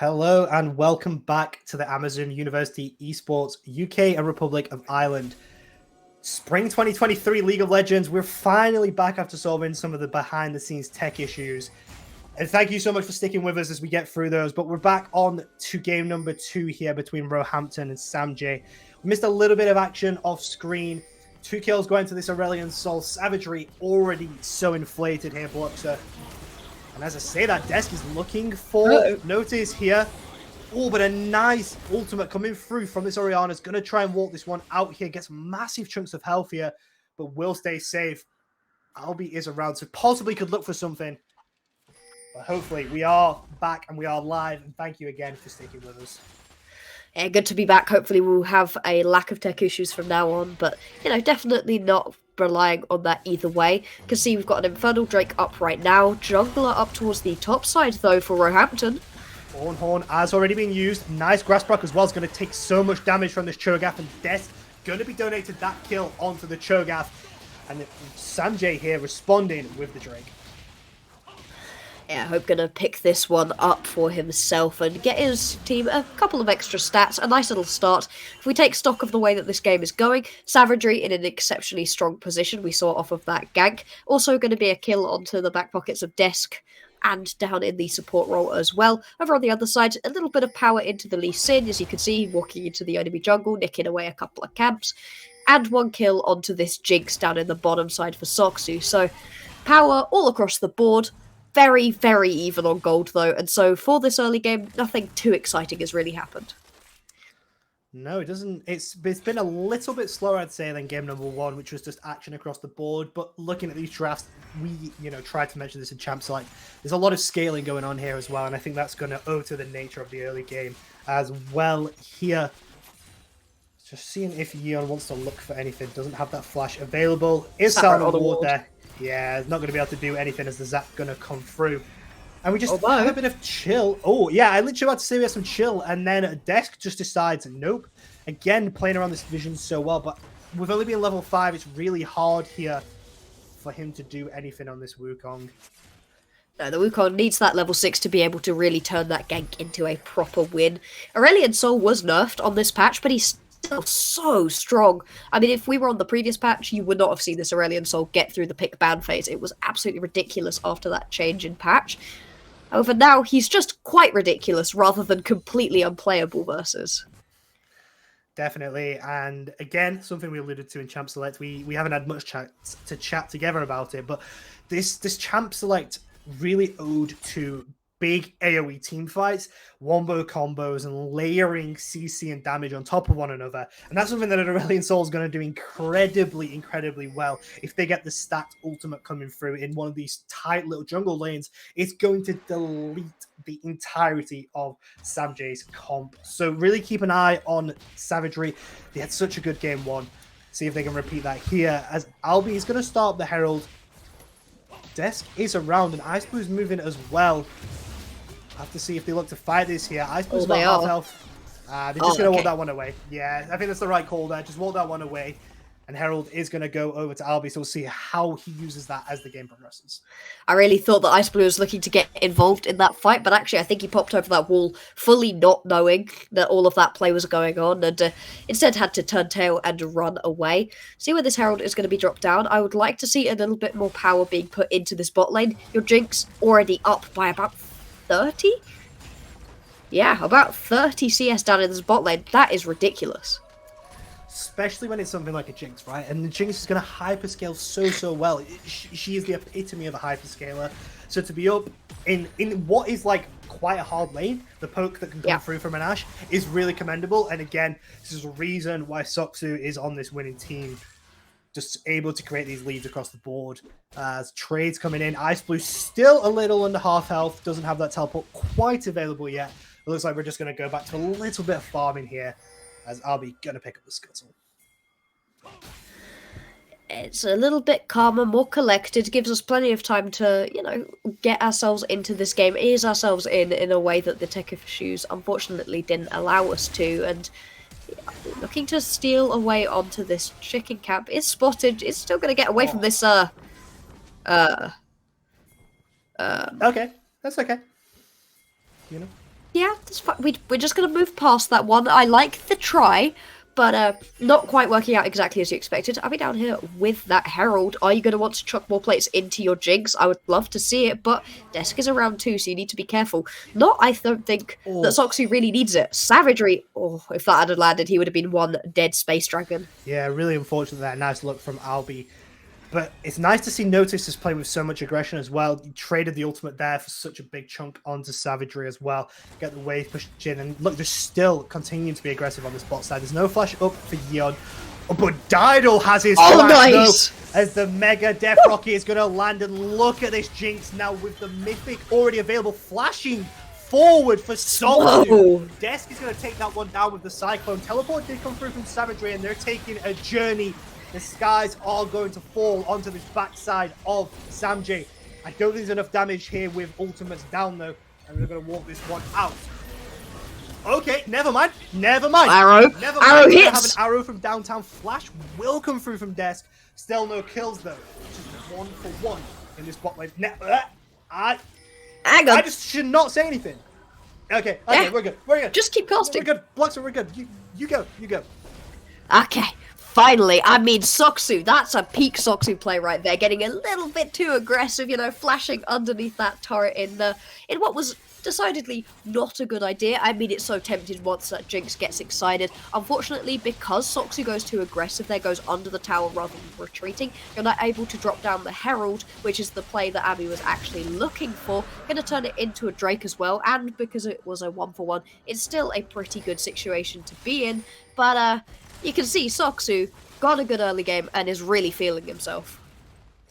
Hello and welcome back to the Amazon University Esports UK and Republic of Ireland. Spring 2023 League of Legends, we're finally back after solving some of the behind the scenes tech issues. And thank you so much for sticking with us as we get through those. But we're back on to game number 2 here between Roehampton and Sam J. We missed a little bit of action off screen. 2 kills going to this Aurelion Sol. Savagery already so inflated here, Bluxer. And as I say that, Desk is looking for notice here. Oh, but a nice ultimate coming through from this Orianna. Is going to try and walk this one out here. Gets massive chunks of health here, but will stay safe. Albie is around, so possibly could look for something. But hopefully we are back and we are live. And thank you again for sticking with us. Yeah, good to be back. Hopefully we'll have a lack of tech issues from now on. But, definitely not relying on that either way. You can see we've got an Infernal Drake up right now. Jungler up towards the top side, though, for Roehampton. Horn has already been used. Nice grass block as well. Is going to take so much damage from this Cho'Gath, and Death going to be donated that kill onto the Cho'Gath. And Sanjay here responding with the Drake. Yeah, Hope gonna pick this one up for himself and get his team a couple of extra stats, a nice little start. If we take stock of the way that this game is going, Savagery in an exceptionally strong position, we saw off of that gank. Also going to be a kill onto the back pockets of Desk and down in the support role as well. Over on the other side, a little bit of power into the Lee Sin, as you can see, walking into the enemy jungle, nicking away a couple of camps, and 1 kill onto this Jinx down in the bottom side for Soxu. So power all across the board. Very, very even on gold, though, and so for this early game, nothing too exciting has really happened. No, it doesn't. It's been a little bit slower, I'd say, than game number 1, which was just action across the board. But looking at these drafts, we, tried to mention this in Champ Select. There's a lot of scaling going on here as well, and I think that's going to owe to the nature of the early game as well here. Just seeing if Yeon wants to look for anything. Doesn't have that flash available. Is Sal on the ward there? Yeah, it's not going to be able to do anything as the Zap going to come through. And we just have a bit of chill. Oh, yeah, I literally about to say we have some chill. And then Desk just decides, nope. Again, playing around this vision so well. But with only being level 5, it's really hard here for him to do anything on this Wukong. No, the Wukong needs that level 6 to be able to really turn that gank into a proper win. Aurelion Sol was nerfed on this patch, but he's still so strong. I mean, if we were on the previous patch, you would not have seen this Aurelion Sol get through the pick ban phase. It was absolutely ridiculous after that change in patch. However, now he's just quite ridiculous rather than completely unplayable versus. Definitely, and again, something we alluded to in Champ Select, we haven't had much to chat together about it, but this Champ Select really owed to big AoE team fights, wombo combos, and layering CC and damage on top of one another. And that's something that Aurelion Sol is going to do incredibly well. If they get the stacked ultimate coming through in one of these tight little jungle lanes, it's going to delete the entirety of Samjay's comp. So really keep an eye on Savagery. They had such a good game 1. See if they can repeat that here, as Albie is going to start the Herald. Desk is around, and Ice Blue's moving as well. Have to see if they look to fight this here. Ice Blue's about half health. They're just going to walk that one away. Yeah, I think that's the right call there. Just walk that one away. And Herald is going to go over to Albie, so we'll see how he uses that as the game progresses. I really thought that Ice Blue was looking to get involved in that fight, but actually I think he popped over that wall fully not knowing that all of that play was going on, and instead had to turn tail and run away. See where this Herald is going to be dropped down. I would like to see a little bit more power being put into this bot lane. Your Jinx already up by about 30? Yeah, about 30 CS down in this bot lane. That is ridiculous. Especially when it's something like a Jinx, right? And the Jinx is going to hyperscale so well. She is the epitome of a hyperscaler. So to be up in what is like quite a hard lane, the poke that can come through from an Ashe is really commendable. And again, this is a reason why Soxu is on this winning team. Just able to create these leads across the board. As trades coming in, Ice Blue still a little under half health. Doesn't have that teleport quite available yet. It looks like we're just going to go back to a little bit of farming here, as Albie going to pick up the scuttle. It's a little bit calmer, more collected, gives us plenty of time to, get ourselves into this game, ease ourselves in a way that the tech issues unfortunately didn't allow us to, and looking to steal away onto this chicken camp is spotted. It's still going to get away from this, Okay, that's okay. Yeah, that's fine. We're just going to move past that one. I like the try, but not quite working out exactly as you expected. I'll be down here with that Herald. Are you going to want to chuck more plates into your Jinx? I would love to see it, but Desk is around too, so you need to be careful. I don't think that Oh, Soxy really needs it. Savagery, oh, if that had landed, he would have been one dead Space Dragon. yeah, really unfortunate there. Nice look from Albi. But it's nice to see Notice is playing with so much aggression as well. He traded the ultimate there for such a big chunk onto Savagery as well. Get the wave pushed in. And look, they're still continuing to be aggressive on this bot side. There's no flash up for Yeon. Oh, but Dido has his flash, nice! though, as the Mega Death Rocket is going to land. And look at this Jinx now with the Mythic already available, flashing forward for Soxu. Desk is going to take that one down with the Cyclone. Teleport did come through from Savagery, and they're taking a journey. The skies are going to fall onto this backside of Samjay. I don't think there's enough damage here with ultimates down, though, and we're going to walk this one out. Okay, never mind. Never mind. Arrow. Never Arrow mind. hits. Have an arrow from downtown. Flash will come through from Desk. Still no kills, though. Just 1-for-1 in this bot lane. I just should not say anything. Okay, Yeah. we're good. We're good. Just keep casting. We're good. Blocks, we're good. You go. Okay, finally. I mean, Soxu, that's a peak Soxu play right there. Getting a little bit too aggressive, flashing underneath that turret in what was decidedly not a good idea. I mean, it's so tempted once that Jinx gets excited. Unfortunately, because Soxu goes too aggressive there, goes under the tower rather than retreating, you're not able to drop down the Herald, which is the play that Abby was actually looking for. Going to turn it into a Drake as well, and because it was a 1-for-1, it's still a pretty good situation to be in, but you can see Soxu got a good early game and is really feeling himself.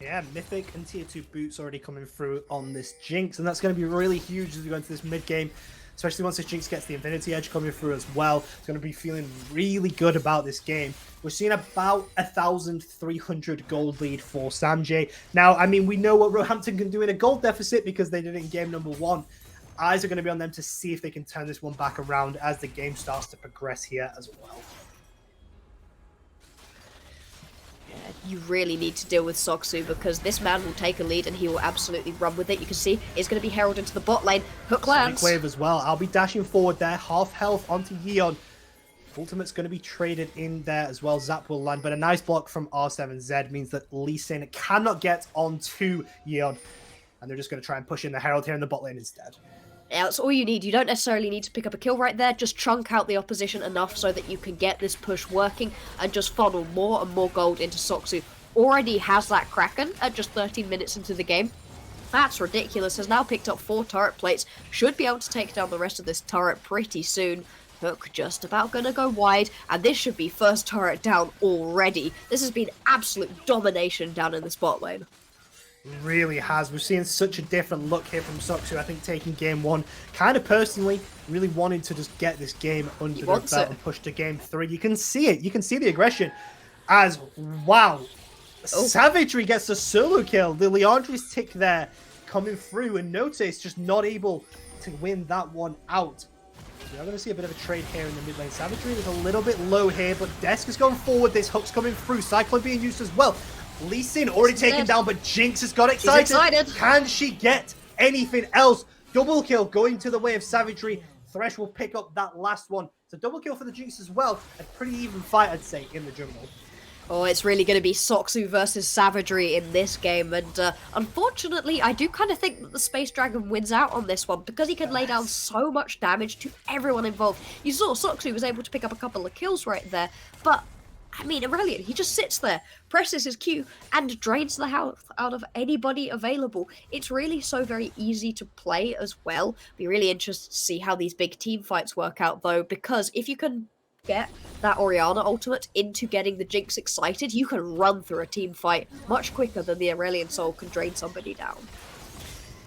Yeah, Mythic and Tier 2 boots already coming through on this Jinx, and that's going to be really huge as we go into this mid-game, especially once this Jinx gets the Infinity Edge coming through as well. It's going to be feeling really good about this game. We're seeing about 1,300 gold lead for Samjay. Now, I mean, we know what Roehampton can do in a gold deficit because they did it in game number 1. Eyes are going to be on them to see if they can turn this one back around as the game starts to progress here as well. You really need to deal with Soxu because this man will take a lead and he will absolutely run with it. You can see it's going to be heralded into the bot lane. Hook lands. Wave as well. I'll be dashing forward there. Half health onto Yeon. Ultimate's going to be traded in there as well. Zap will land, but a nice block from R7Z means that Lee Sin cannot get onto Yeon. And they're just going to try and push in the Herald here in the bot lane instead. Yeah, that's all you need. You don't necessarily need to pick up a kill right there. Just chunk out the opposition enough so that you can get this push working and just funnel more and more gold into Soxu. Already has that Kraken at just 13 minutes into the game. That's ridiculous. Has now picked up 4 turret plates. Should be able to take down the rest of this turret pretty soon. Hook just about going to go wide, and this should be first turret down already. This has been absolute domination down in this bot lane. Really has. We're seeing such a different look here from Soxu. I think taking game 1 kind of personally really wanting to just get this game under their belt and push to game 3. You can see it. You can see the aggression as, wow, Savagery gets a solo kill. The Leandre's tick there coming through, and Notice just not able to win that one out. We are going to see a bit of a trade here in the mid lane. Savagery is a little bit low here, but Desk is going forward. This hook's coming through. Cyclone being used as well. Lee Sin already taken down, but Jinx has got excited. Can she get anything else? Double kill going to the way of Savagery. Thresh will pick up that last one. It's a double kill for the Jinx as well. A pretty even fight, I'd say, in the jungle. Oh, it's really going to be Soxu versus Savagery in this game, and unfortunately, I do kind of think that the Space Dragon wins out on this one, because he can lay down so much damage to everyone involved. You saw Soxu was able to pick up a couple of kills right there, but I mean, Aurelian, he just sits there, presses his Q, and drains the health out of anybody available. It's really so very easy to play as well. Be really interested to see how these big team fights work out, though, because if you can get that Orianna ultimate into getting the Jinx excited, you can run through a team fight much quicker than the Aurelian Soul can drain somebody down.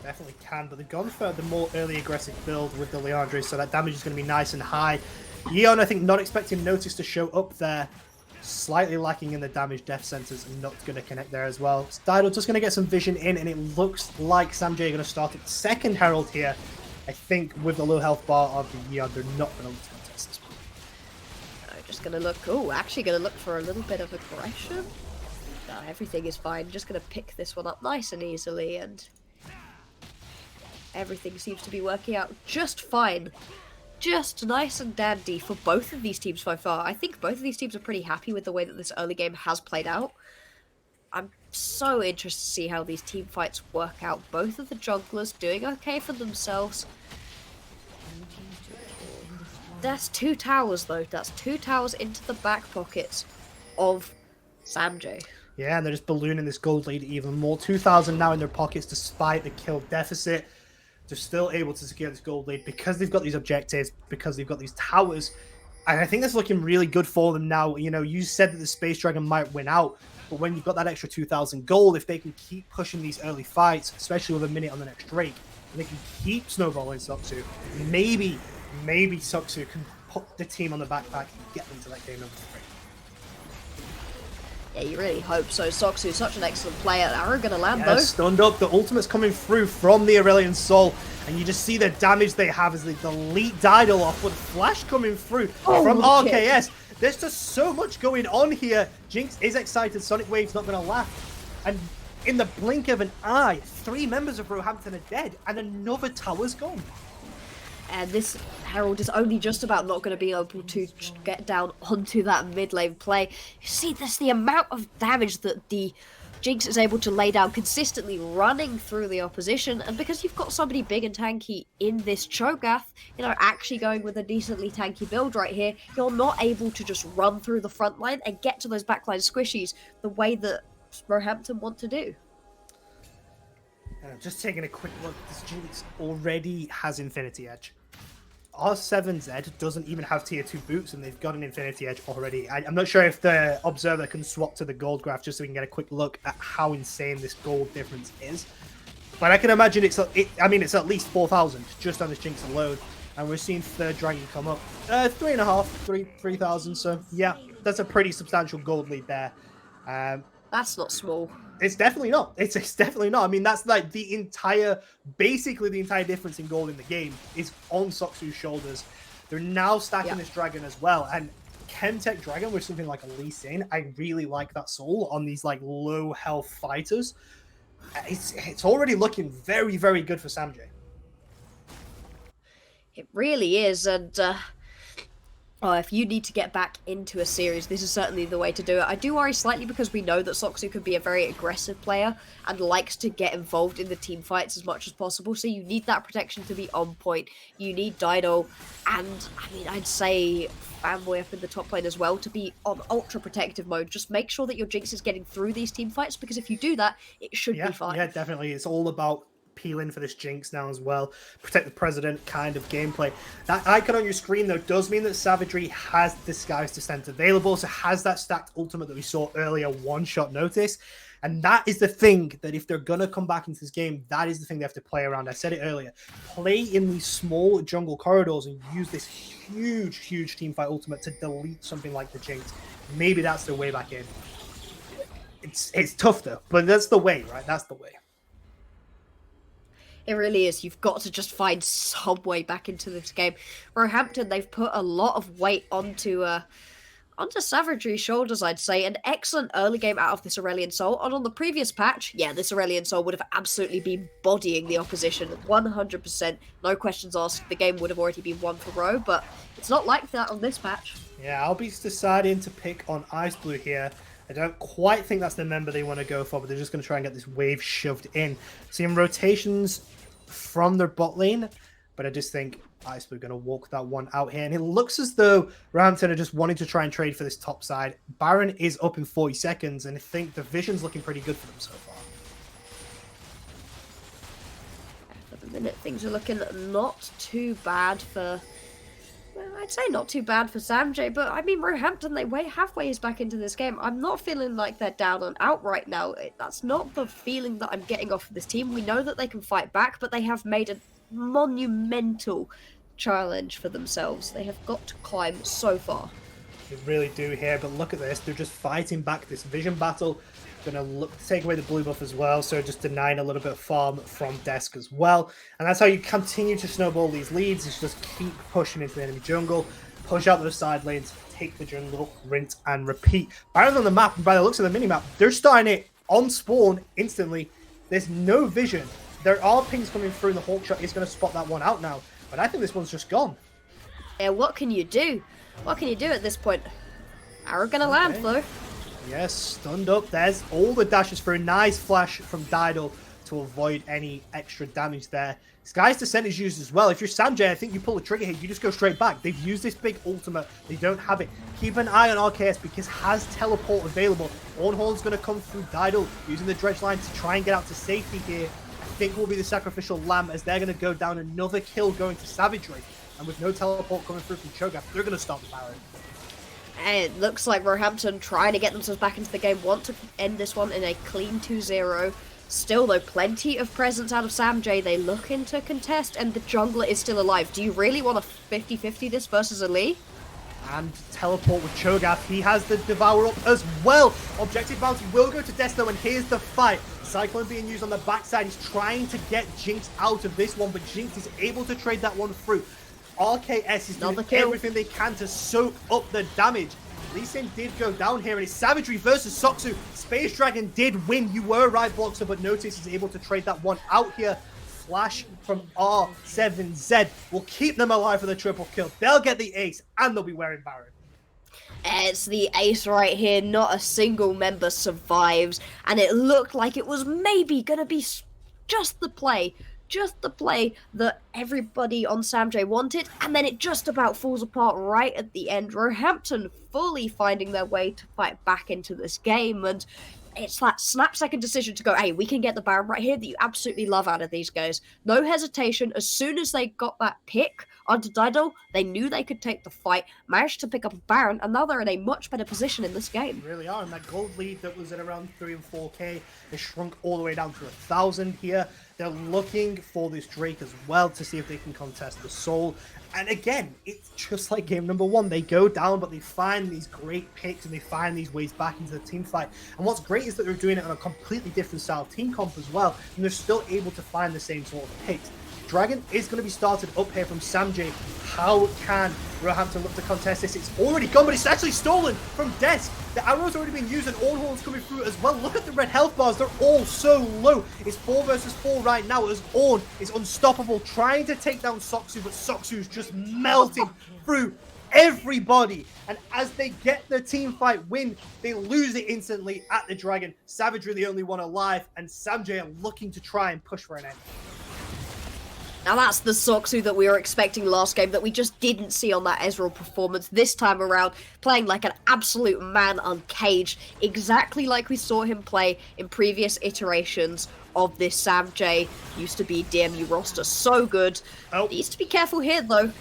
Definitely can, but they've gone for the more early aggressive build with the Leandre, so that damage is going to be nice and high. Yeon, I think, not expecting Notice to show up there. Slightly lacking in the damage, death centers, and not going to connect there as well. Dido just going to get some vision in, and it looks like Samjay are going to start at second Herald here. I think with the low health bar of the Yeon, they're not going to contest this one. Just going to look, actually going to look for a little bit of aggression. No, everything is fine. Just going to pick this one up nice and easily, and everything seems to be working out just fine. Just nice and dandy for both of these teams so far. I think both of these teams are pretty happy with the way that this early game has played out. I'm so interested to see how these team fights work out. Both of the junglers doing okay for themselves. That's 2 towers, though. That's 2 towers into the back pockets of Samjay. Yeah, and they're just ballooning this gold lead even more. 2,000 now in their pockets despite the kill deficit. They're still able to secure this gold lead because they've got these objectives, because they've got these towers. And I think that's looking really good for them now. You know, you said that the Space Dragon might win out, but when you've got that extra 2,000 gold, if they can keep pushing these early fights, especially with a minute on the next Drake, and they can keep snowballing Soksu, maybe Soksu can put the team on the backpack and get them to that game number 3. Yeah, you really hope so. Soksu is such an excellent player. Arrow gonna land though. Stunned up. The ultimate's coming through from the Aurelion Soul, and you just see the damage they have as they delete Didal off with Flash coming through from RKS. There's just so much going on here. Jinx is excited. Sonic Wave's not going to laugh. And in the blink of an eye, 3 members of Roehampton are dead, and another tower's gone. And this Herald is only just about not going to be able to get down onto that mid lane play. You see, there's the amount of damage that the Jinx is able to lay down consistently running through the opposition, and because you've got somebody big and tanky in this Cho'Gath, you know, actually going with a decently tanky build right here, you're not able to just run through the front line and get to those backline squishies the way that Roehampton want to do. Just taking a quick look, this Jinx already has Infinity Edge. R7Z doesn't even have tier 2 boots, and they've got an Infinity Edge already. I'm not sure if the Observer can swap to the gold graph just so we can get a quick look at how insane this gold difference is. But I can imagine it's at least 4,000 just on this Jinx alone. And we're seeing third dragon come up. 3,500, so yeah, that's a pretty substantial gold lead there. That's not small. It's definitely not. It's definitely not. I mean, that's like basically the entire difference in gold in the game is on Soksu's shoulders. They're now stacking this dragon as well. And Chemtech Dragon with something like a Lee Sin, I really like that soul on these like low health fighters. It's already looking very, very good for Samjay. It really is, and if you need to get back into a series, this is certainly the way to do it. I do worry slightly because we know that Soksu can be a very aggressive player and likes to get involved in the team fights as much as possible, so you need that protection to be on point. You need Didal, and I mean, I'd say Fanboy up in the top lane as well to be on ultra protective mode. Just make sure that your Jinx is getting through these team fights, because if you do that, it should be fine. Yeah, definitely. It's all about peeling for this Jinx now as well. Protect the President kind of gameplay. That icon on your screen, though, does mean that Savagery has Disguise Descent available, so has that stacked ultimate that we saw earlier, one-shot notice. And that is the thing that if they're going to come back into this game, that is the thing they have to play around. I said it earlier. Play in these small jungle corridors and use this huge, huge teamfight ultimate to delete something like the Jinx. Maybe that's their way back in. It's tough, though, but that's the way, right? That's the way. It really is. You've got to just find some way back into this game. Roehampton, they've put a lot of weight onto Savagery's shoulders, I'd say. An excellent early game out of this Aurelion Soul. And on the previous patch, yeah, this Aurelion Soul would have absolutely been bodying the opposition 100%. No questions asked. The game would have already been won for Roe, but it's not like that on this patch. Yeah, I'll be deciding to pick on Ice Blue here. I don't quite think that's the member they want to go for, but they're just going to try and get this wave shoved in. Seeing rotations from their bot lane, but I just think Ice Blue going to walk that one out here. And it looks as though Roehampton are just wanting to try and trade for this top side. Baron is up in 40 seconds, and I think the vision's looking pretty good for them so far. For the minute, things are looking not too bad for... Well, I'd say not too bad for Samjay, but I mean, Roehampton, they have ways back into this game. I'm not feeling like they're down and out right now. That's not the feeling that I'm getting off of this team. We know that they can fight back, but they have made a monumental challenge for themselves. They have got to climb so far. They really do here, but look at this. They're just fighting back this vision battle. Going to look to take away the blue buff as well, so just denying a little bit of farm from Desk as well. And that's how you continue to snowball these leads, is just keep pushing into the enemy jungle, push out those side lanes, take the jungle, rinse and repeat. Baron on the map, and by the looks of the mini-map, they're starting it on spawn instantly. There's no vision. there are pings coming through, and the Hawkshot is going to spot that one out now. But I think this one's just gone. Yeah, what can you do? What can you do at this point? Arrow gonna land, though. Yes, stunned up. There's all the dashes through. Nice flash from Didal to avoid any extra damage there. Sky's Descent is used as well. If you're Samjay, I think you pull the trigger here, you just go straight back. They've used this big ultimate. They don't have it. Keep an eye on RKS because has teleport available. Ornhorn's going to come through Didal using the dredge line to try and get out to safety here. I think will be the sacrificial lamb as they're going to go down another kill going to Savagery. And with no teleport coming through from Cho'Gath, they're going to stop the Baron. And it looks like Roehampton trying to get themselves back into the game, want to end this one in a clean 2-0. Still, though, plenty of presence out of Samjay. They looking to contest, and the jungler is still alive. Do you really want to 50-50 this versus Ali? And teleport with Cho'Gath. He has the Devour up as well. Objective bounty will go to Desto, and here's the fight. Cyclone being used on the backside. He's trying to get Jinx out of this one, but Jinx is able to trade that one through. RKS is doing everything they can to soak up the damage. Lee Sin did go down here, and it's Savagery versus Soxu. Space Dragon did win. You were right, Bloxer, but notice he's able to trade that one out here. Flash from R7Z will keep them alive for the triple kill. They'll get the ace, and they'll be wearing Baron. It's the ace right here. Not a single member survives, and it looked like it was maybe going to be just the play that everybody on Samjay wanted, and then it just about falls apart right at the end. Roehampton fully finding their way to fight back into this game, and it's that snap-second decision to go, hey, we can get the Baron right here that you absolutely love out of these guys. No hesitation. As soon as they got that pick onto Didal, they knew they could take the fight, managed to pick up a Baron, and now they're in a much better position in this game. They really are, and that gold lead that was at around 3 and 4k has shrunk all the way down to 1,000 here. They're looking for this Drake as well to see if they can contest the Soul. And again, it's just like game number 1. They go down, but they find these great picks and they find these ways back into the team fight. And what's great is that they're doing it on a completely different style team comp as well, and they're still able to find the same sort of picks. Dragon is going to be started up here from Samjay. How can Roehampton look to contest this? It's already gone, but it's actually stolen from Desk. The arrow's already been used and Ornhorn's coming through as well. Look at the red health bars. They're all so low. It's 4 versus 4 right now as Ornn is unstoppable, trying to take down Soxu, but Soxu's just melting through everybody. And as they get the team fight win, they lose it instantly at the Dragon. Savagery the only one alive, and Samjay are looking to try and push for an end. Now that's the Soxu that we were expecting last game that we just didn't see on that Ezreal performance this time around, playing like an absolute man uncaged, exactly like we saw him play in previous iterations of this Samjay used to be DMU roster. So good. Needs to be careful here though.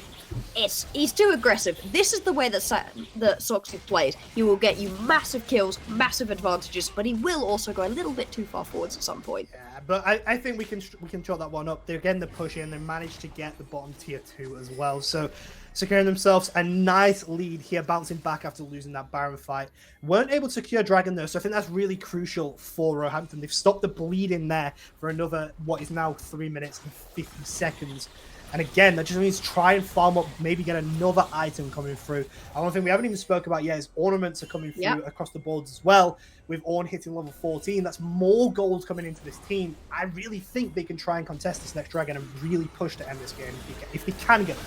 He's too aggressive. This is the way that Soxu plays. He will get you massive kills, massive advantages, but he will also go a little bit too far forwards at some point. Yeah, but I think we can chalk that one up. They're getting the push in. They managed to get the bottom tier 2 as well. So securing themselves a nice lead here, bouncing back after losing that Baron fight. Weren't able to secure Dragon though, so I think that's really crucial for Roehampton. They've stopped the bleed in there for another, what is now 3 minutes and 50 seconds. And again, that just means try and farm up, maybe get another item coming through. And one thing we haven't even spoke about yet is ornaments are coming through across the boards as well. With Ornn hitting level 14, that's more gold coming into this team. I really think they can try and contest this next Dragon and really push to end this game if they can get it.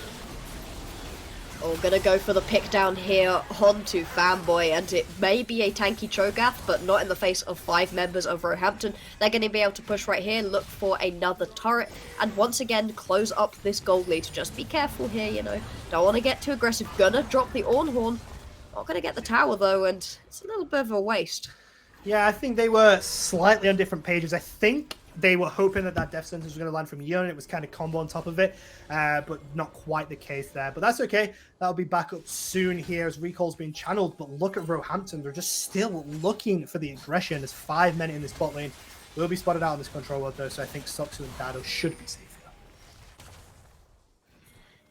All gonna go for the pick down here onto Fanboy, and it may be a tanky Cho'Gath, but not in the face of 5 members of Roehampton. They're gonna be able to push right here, look for another turret, and once again close up this gold lead. Just be careful here, you know. Don't want to get too aggressive. Gonna drop the Ornhorn. Not gonna get the tower though, and it's a little bit of a waste. Yeah, I think they were slightly on different pages. I think they were hoping that death sentence was going to land from Yeon, and it was kind of combo on top of it, but not quite the case there. But that's okay. That'll be back up soon here as recall's being channeled. But look at Roehampton. They're just still looking for the aggression. There's 5 men in this bot lane. Will be spotted out on this control world, though, so I think Soxu and Dado should be safe.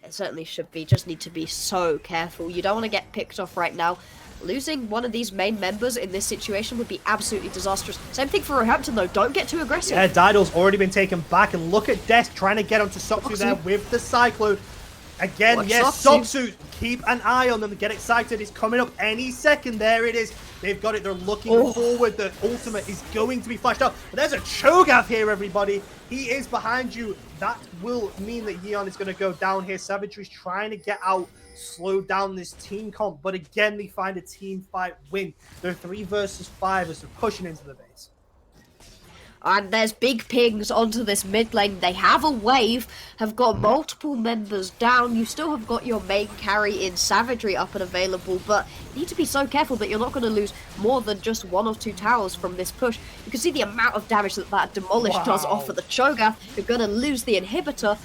It certainly should be. Just need to be so careful. You don't want to get picked off right now. Losing one of these main members in this situation would be absolutely disastrous. Same thing for Roehampton though, don't get too aggressive. Yeah, Didal's already been taken back, and look at Desk trying to get onto Soxu there with the Cyclone. Again, Watch yes, Soksu. Soksu. Keep an eye on them. Get excited. It's coming up any second. There it is. They've got it. They're looking forward. The ultimate is going to be flashed out. But there's a Cho'Gath here, everybody. He is behind you. That will mean that Yeon is going to go down here. Savagery's trying to get out, slow down this team comp. But again, they find a team fight win. They're 3 versus 5 as they're pushing into the base. And there's big pings onto this mid lane. They have a wave, have got multiple members down. You still have got your main carry in Savagery up and available, but you need to be so careful that you're not going to lose more than just 1 or 2 towers from this push. You can see the amount of damage that Demolish does off of the Cho'Gath. You're going to lose the inhibitor.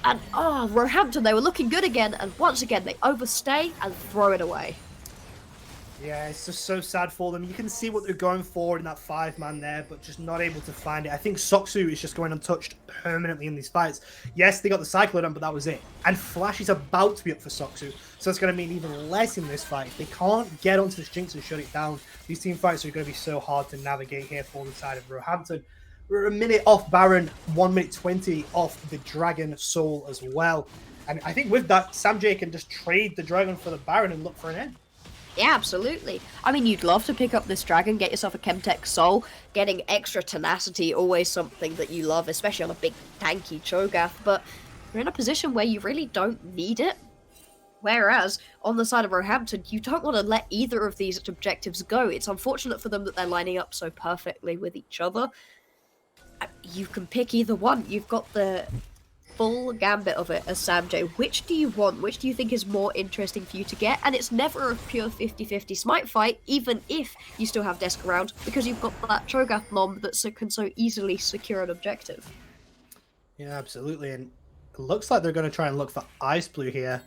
And, Roehampton, they were looking good again, and once again, they overstay and throw it away. Yeah, it's just so sad for them. You can see what they're going for in that 5-man there, but just not able to find it. I think Soksu is just going untouched permanently in these fights. Yes, they got the cycler done, but that was it. And Flash is about to be up for Soksu, so it's going to mean even less in this fight. If they can't get onto this Jinx and shut it down, these team fights are going to be so hard to navigate here for the side of Roehampton. We're a minute off Baron, 1 minute 20 off the Dragon Soul as well. And I think with that, Samjay can just trade the Dragon for the Baron and look for an end. Yeah, absolutely. I mean, you'd love to pick up this dragon, get yourself a Chemtech Soul. Getting extra tenacity, always something that you love, especially on a big tanky Cho'Gath, but you're in a position where you really don't need it. Whereas, on the side of Roehampton, you don't want to let either of these objectives go. It's unfortunate for them that they're lining up so perfectly with each other. You can pick either one. You've got the full gambit of it as Samjay. Which do you want? Which do you think is more interesting for you to get? And it's never a pure 50-50 smite fight, even if you still have desk around, because you've got that Cho'Gath nom that can so easily secure an objective. Yeah, absolutely. And it looks like they're going to try and look for Ice Blue here.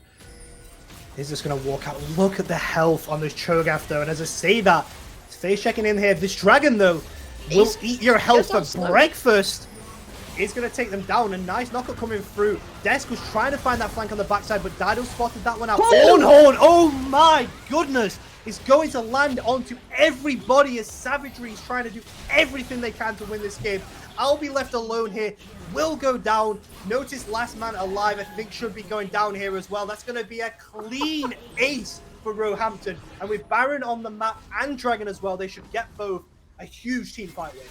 He's just going to walk out. Look at the health on this Cho'Gath, though. And as I say that, it's face checking in here. This dragon, though, will eat your health for breakfast. It's going to take them down. A nice knockup coming through. Desk was trying to find that flank on the backside, but Dido spotted that one out. Horn! Oh my goodness! It's going to land onto everybody as Savagery is trying to do everything they can to win this game. I'll be left alone here. Will go down. Notice last man alive, I think, should be going down here as well. That's going to be a clean ace for Roehampton. And with Baron on the map and Dragon as well, they should get both a huge team fight win.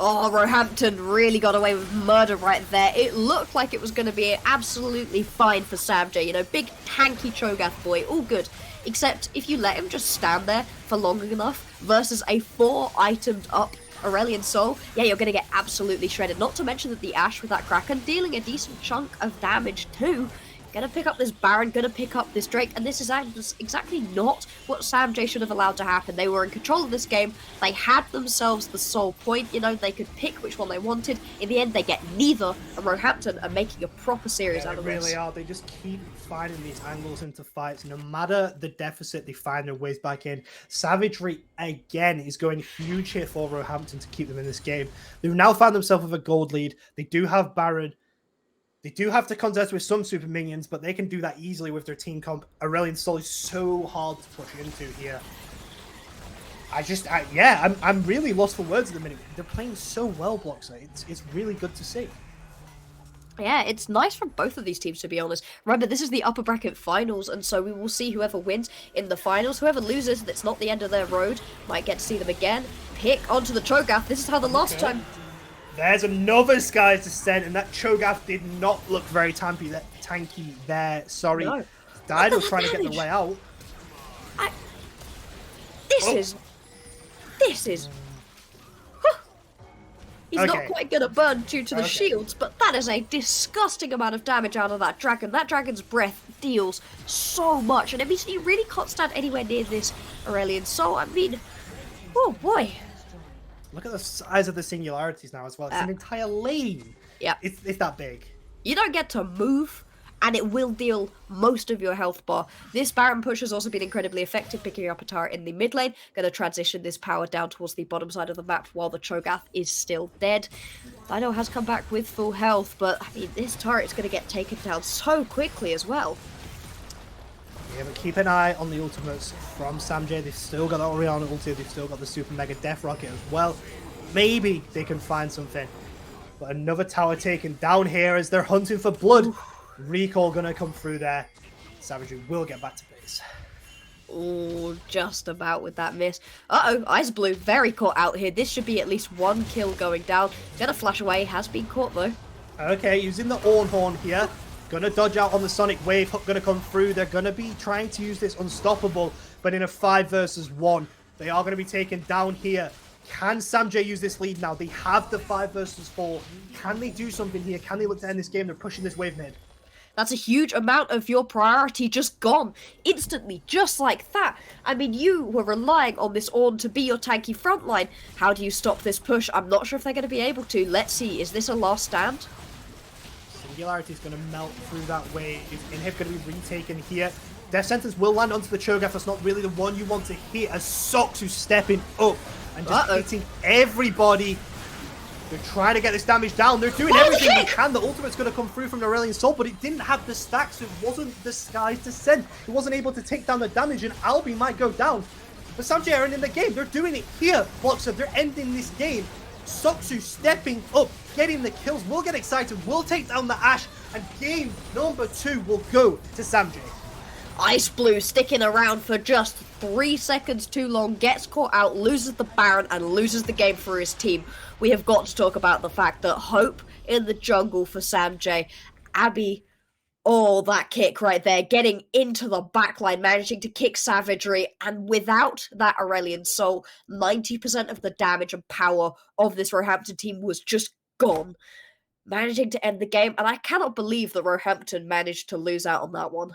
Oh, Roehampton really got away with murder right there. It looked like it was going to be absolutely fine for Samjay. You know, big tanky Cho'Gath boy, all good. Except if you let him just stand there for long enough versus a 4-itemed up Aurelion Soul, yeah, you're going to get absolutely shredded. Not to mention that the Ashe with that Kraken dealing a decent chunk of damage too. Gonna pick up this Baron, gonna pick up this Drake, and this is exactly not what Samjay should have allowed to happen. They were in control of this game, they had themselves the sole point, you know, they could pick which one they wanted. In the end, they get neither, and Roehampton are making a proper series out of this. They really are. They just keep finding these angles into fights. No matter the deficit, they find their ways back in. Savagery, again, is going huge here for Roehampton to keep them in this game. They've now found themselves with a gold lead. They do have Baron. They do have to contest with some super minions, but they can do that easily with their team comp. Aurelion Soul is so hard to push into here. I'm really lost for words at the minute. They're playing so well, Bloxer. It's really good to see. Yeah, it's nice from both of these teams, to be honest. Remember, this is the upper bracket finals, and so we will see whoever wins in the finals. Whoever loses, that's not the end of their road, might get to see them again. Pick onto the Cho'Gath. This is how the last time... There's another Sky's Descent, and that Cho'Gath did not look very tanky there. Sorry. No. Dido trying to get the way out. This is... He's not quite going to burn due to the shields, but that is a disgusting amount of damage out of that dragon. That dragon's breath deals so much, and it means you really can't stand anywhere near this Aurelion Soul. I mean, oh boy. Look at the size of the singularities now as well. It's an entire lane. Yeah. It's that big. You don't get to move, and it will deal most of your health bar. This Baron push has also been incredibly effective, picking up a turret in the mid lane. Going to transition this power down towards the bottom side of the map while the Cho'Gath is still dead. Dido has come back with full health, but I mean, this turret is going to get taken down so quickly as well. Yeah, but keep an eye on the ultimates from Samjay. They've still got the Orianna ulti, they've still got the Super Mega Death Rocket as well. Maybe they can find something. But another tower taken down here as they're hunting for blood. Recall gonna come through there. Savagery will get back to base. Oh, just about with that miss. Uh-oh, Ice Blue very caught out here. This should be at least one kill going down. Gonna flash away, has been caught though. Okay, using the Ornhorn here. Gonna dodge out on the Sonic Wave. Hook gonna come through. They're gonna be trying to use this Unstoppable, but in a 5 versus 1. They are gonna be taken down here. Can Samjay use this lead now? They have the 5 versus 4. Can they do something here? Can they look to end this game? They're pushing this wave mid. That's a huge amount of your priority just gone. Instantly, just like that. I mean, you were relying on this Ornn to be your tanky frontline. How do you stop this push? I'm not sure if they're going to be able to. Let's see, is this a last stand? Singularity is going to melt through that wave. Inhib going to be retaken here. Death Sentence will land onto the Cho'Gath. That's not really the one you want to hit, as Sox who's stepping up and just hitting everybody. They're trying to get this damage down. They're doing everything they can. The ultimate's going to come through from the Aurelion Soul, but it didn't have the stacks. So it wasn't the Sky's Descent. It wasn't able to take down the damage, and Albi might go down. But Samjay are in the game. They're doing it here. Bloxer, they're ending this game. Soxu stepping up, getting the kills. We'll get excited. We'll take down the Ashe, and game number 2 will go to Samjay. Ice Blue sticking around for just 3 seconds too long, gets caught out, loses the Baron, and loses the game for his team. We have got to talk about the fact that hope in the jungle for Samjay. Abby, oh, that kick right there, getting into the backline, managing to kick Savagery, and without that Aurelion Soul, 90% of the damage and power of this Roehampton team was just gone. Managing to end the game, and I cannot believe that Roehampton managed to lose out on that one.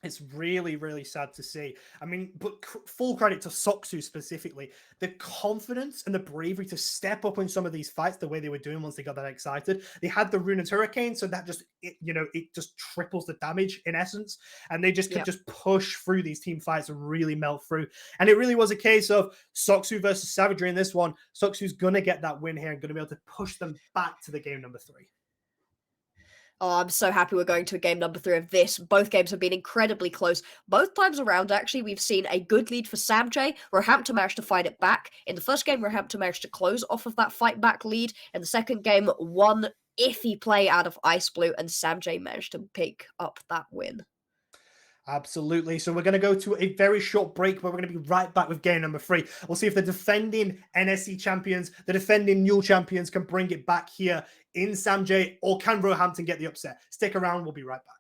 It's really, really sad to see. I mean, but full credit to Soxu specifically. The confidence and the bravery to step up in some of these fights the way they were doing once they got that excited. They had the Ruined Hurricane, so that just, it just triples the damage in essence. And they just could just push through these team fights and really melt through. And it really was a case of Soxu versus Savagery in this one. Soxu's going to get that win here and going to be able to push them back to the game number 3. Oh, I'm so happy we're going to a game number 3 of this. Both games have been incredibly close. Both times around, actually, we've seen a good lead for Samjay. Roehampton managed to fight it back. In the first game, Roehampton managed to close off of that fight back lead. In the second game, one iffy play out of Ice Blue, and Samjay managed to pick up that win. Absolutely. So we're going to go to a very short break, but we're going to be right back with game number 3. We'll see if the defending NSC champions, the defending Newell champions can bring it back here in Samjay, or can Roehampton get the upset? Stick around. We'll be right back.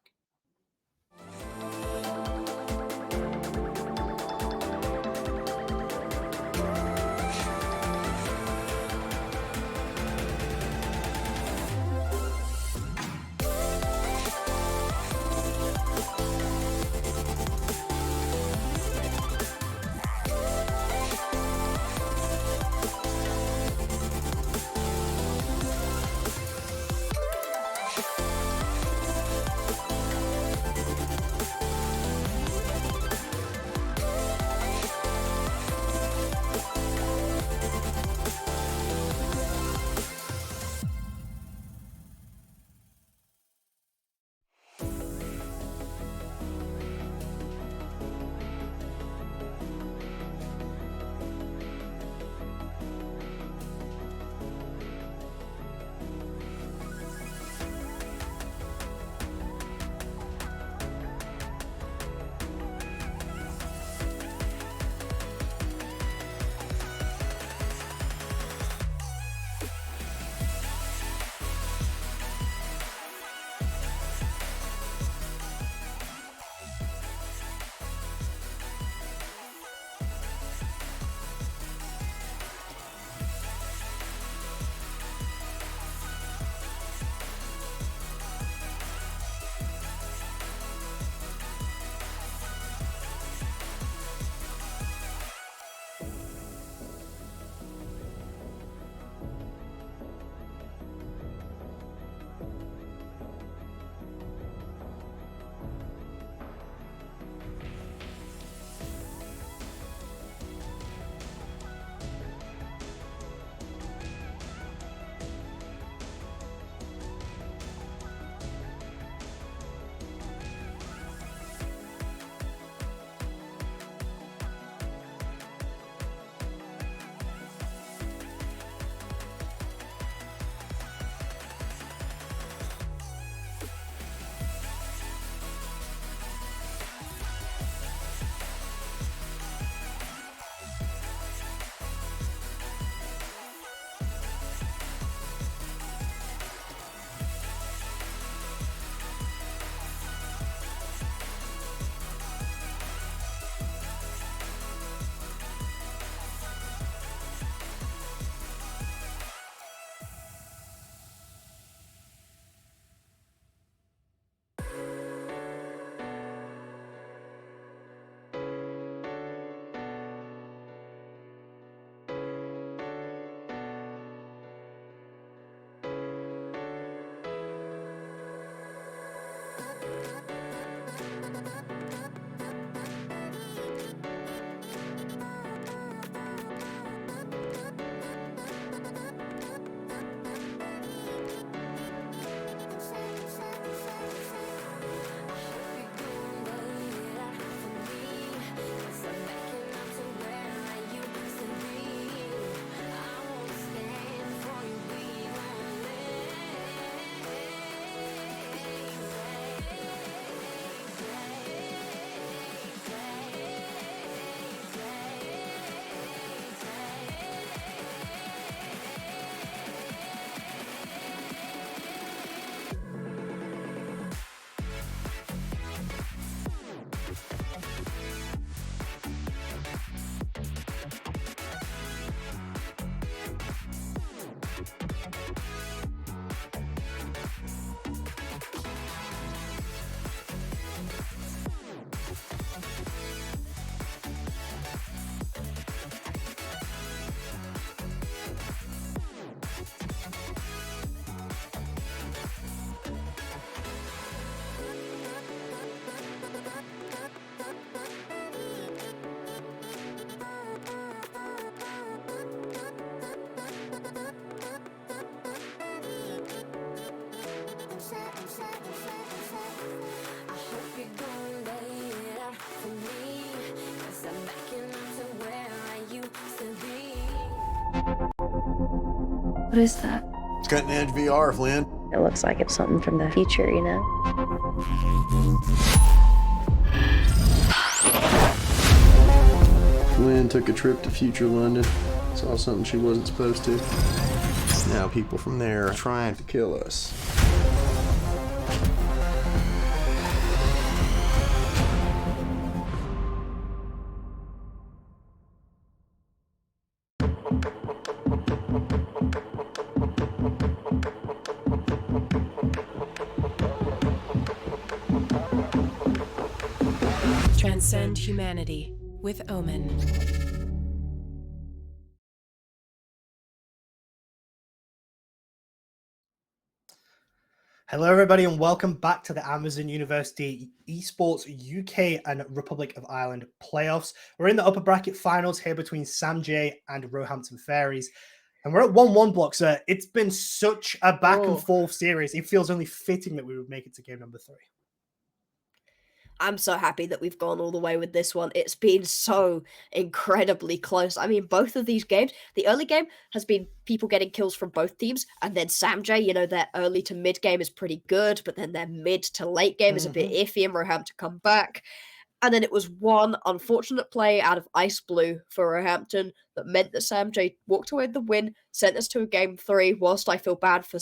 What is that? It's cutting edge VR, Flynn. It looks like it's something from the future, you know? Flynn took a trip to future London. Saw something she wasn't supposed to. Now people from there are trying to kill us. Transcend humanity with Omen. Hello, everybody, and welcome back to the Amazon University Esports UK and Republic of Ireland playoffs. We're in the upper bracket finals here between Sam J and Roehampton Fairies. And we're at 1-1 block, sir. It's been such a back and forth series. It feels only fitting that we would make it to game number 3. I'm so happy that we've gone all the way with this one. It's been so incredibly close. I mean, both of these games, the early game has been people getting kills from both teams, and then Sam J, you know, their early to mid game is pretty good, but then their mid to late game is a bit iffy, and Roehampton come back. And then it was one unfortunate play out of Ice Blue for Roehampton that meant that Sam J walked away with the win, sent us to a game 3. Whilst I feel bad for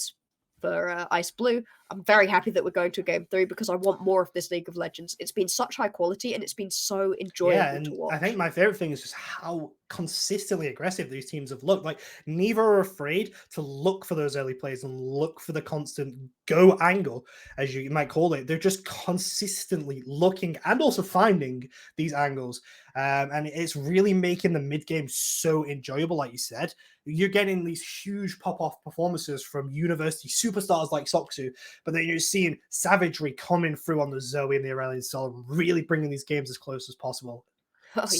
Ice Blue, I'm very happy that we're going to game 3 because I want more of this League of Legends. It's been such high quality and it's been so enjoyable to watch. I think my favorite thing is just how consistently aggressive these teams have looked. Like, neither are afraid to look for those early plays and look for the constant go angle, as you might call it. They're just consistently looking and also finding these angles. And it's really making the mid game so enjoyable, like you said. You're getting these huge pop-off performances from university superstars like Soxu, but then you're seeing savagery coming through on the Zoe and the Aurelian Sol, really bringing these games as close as possible.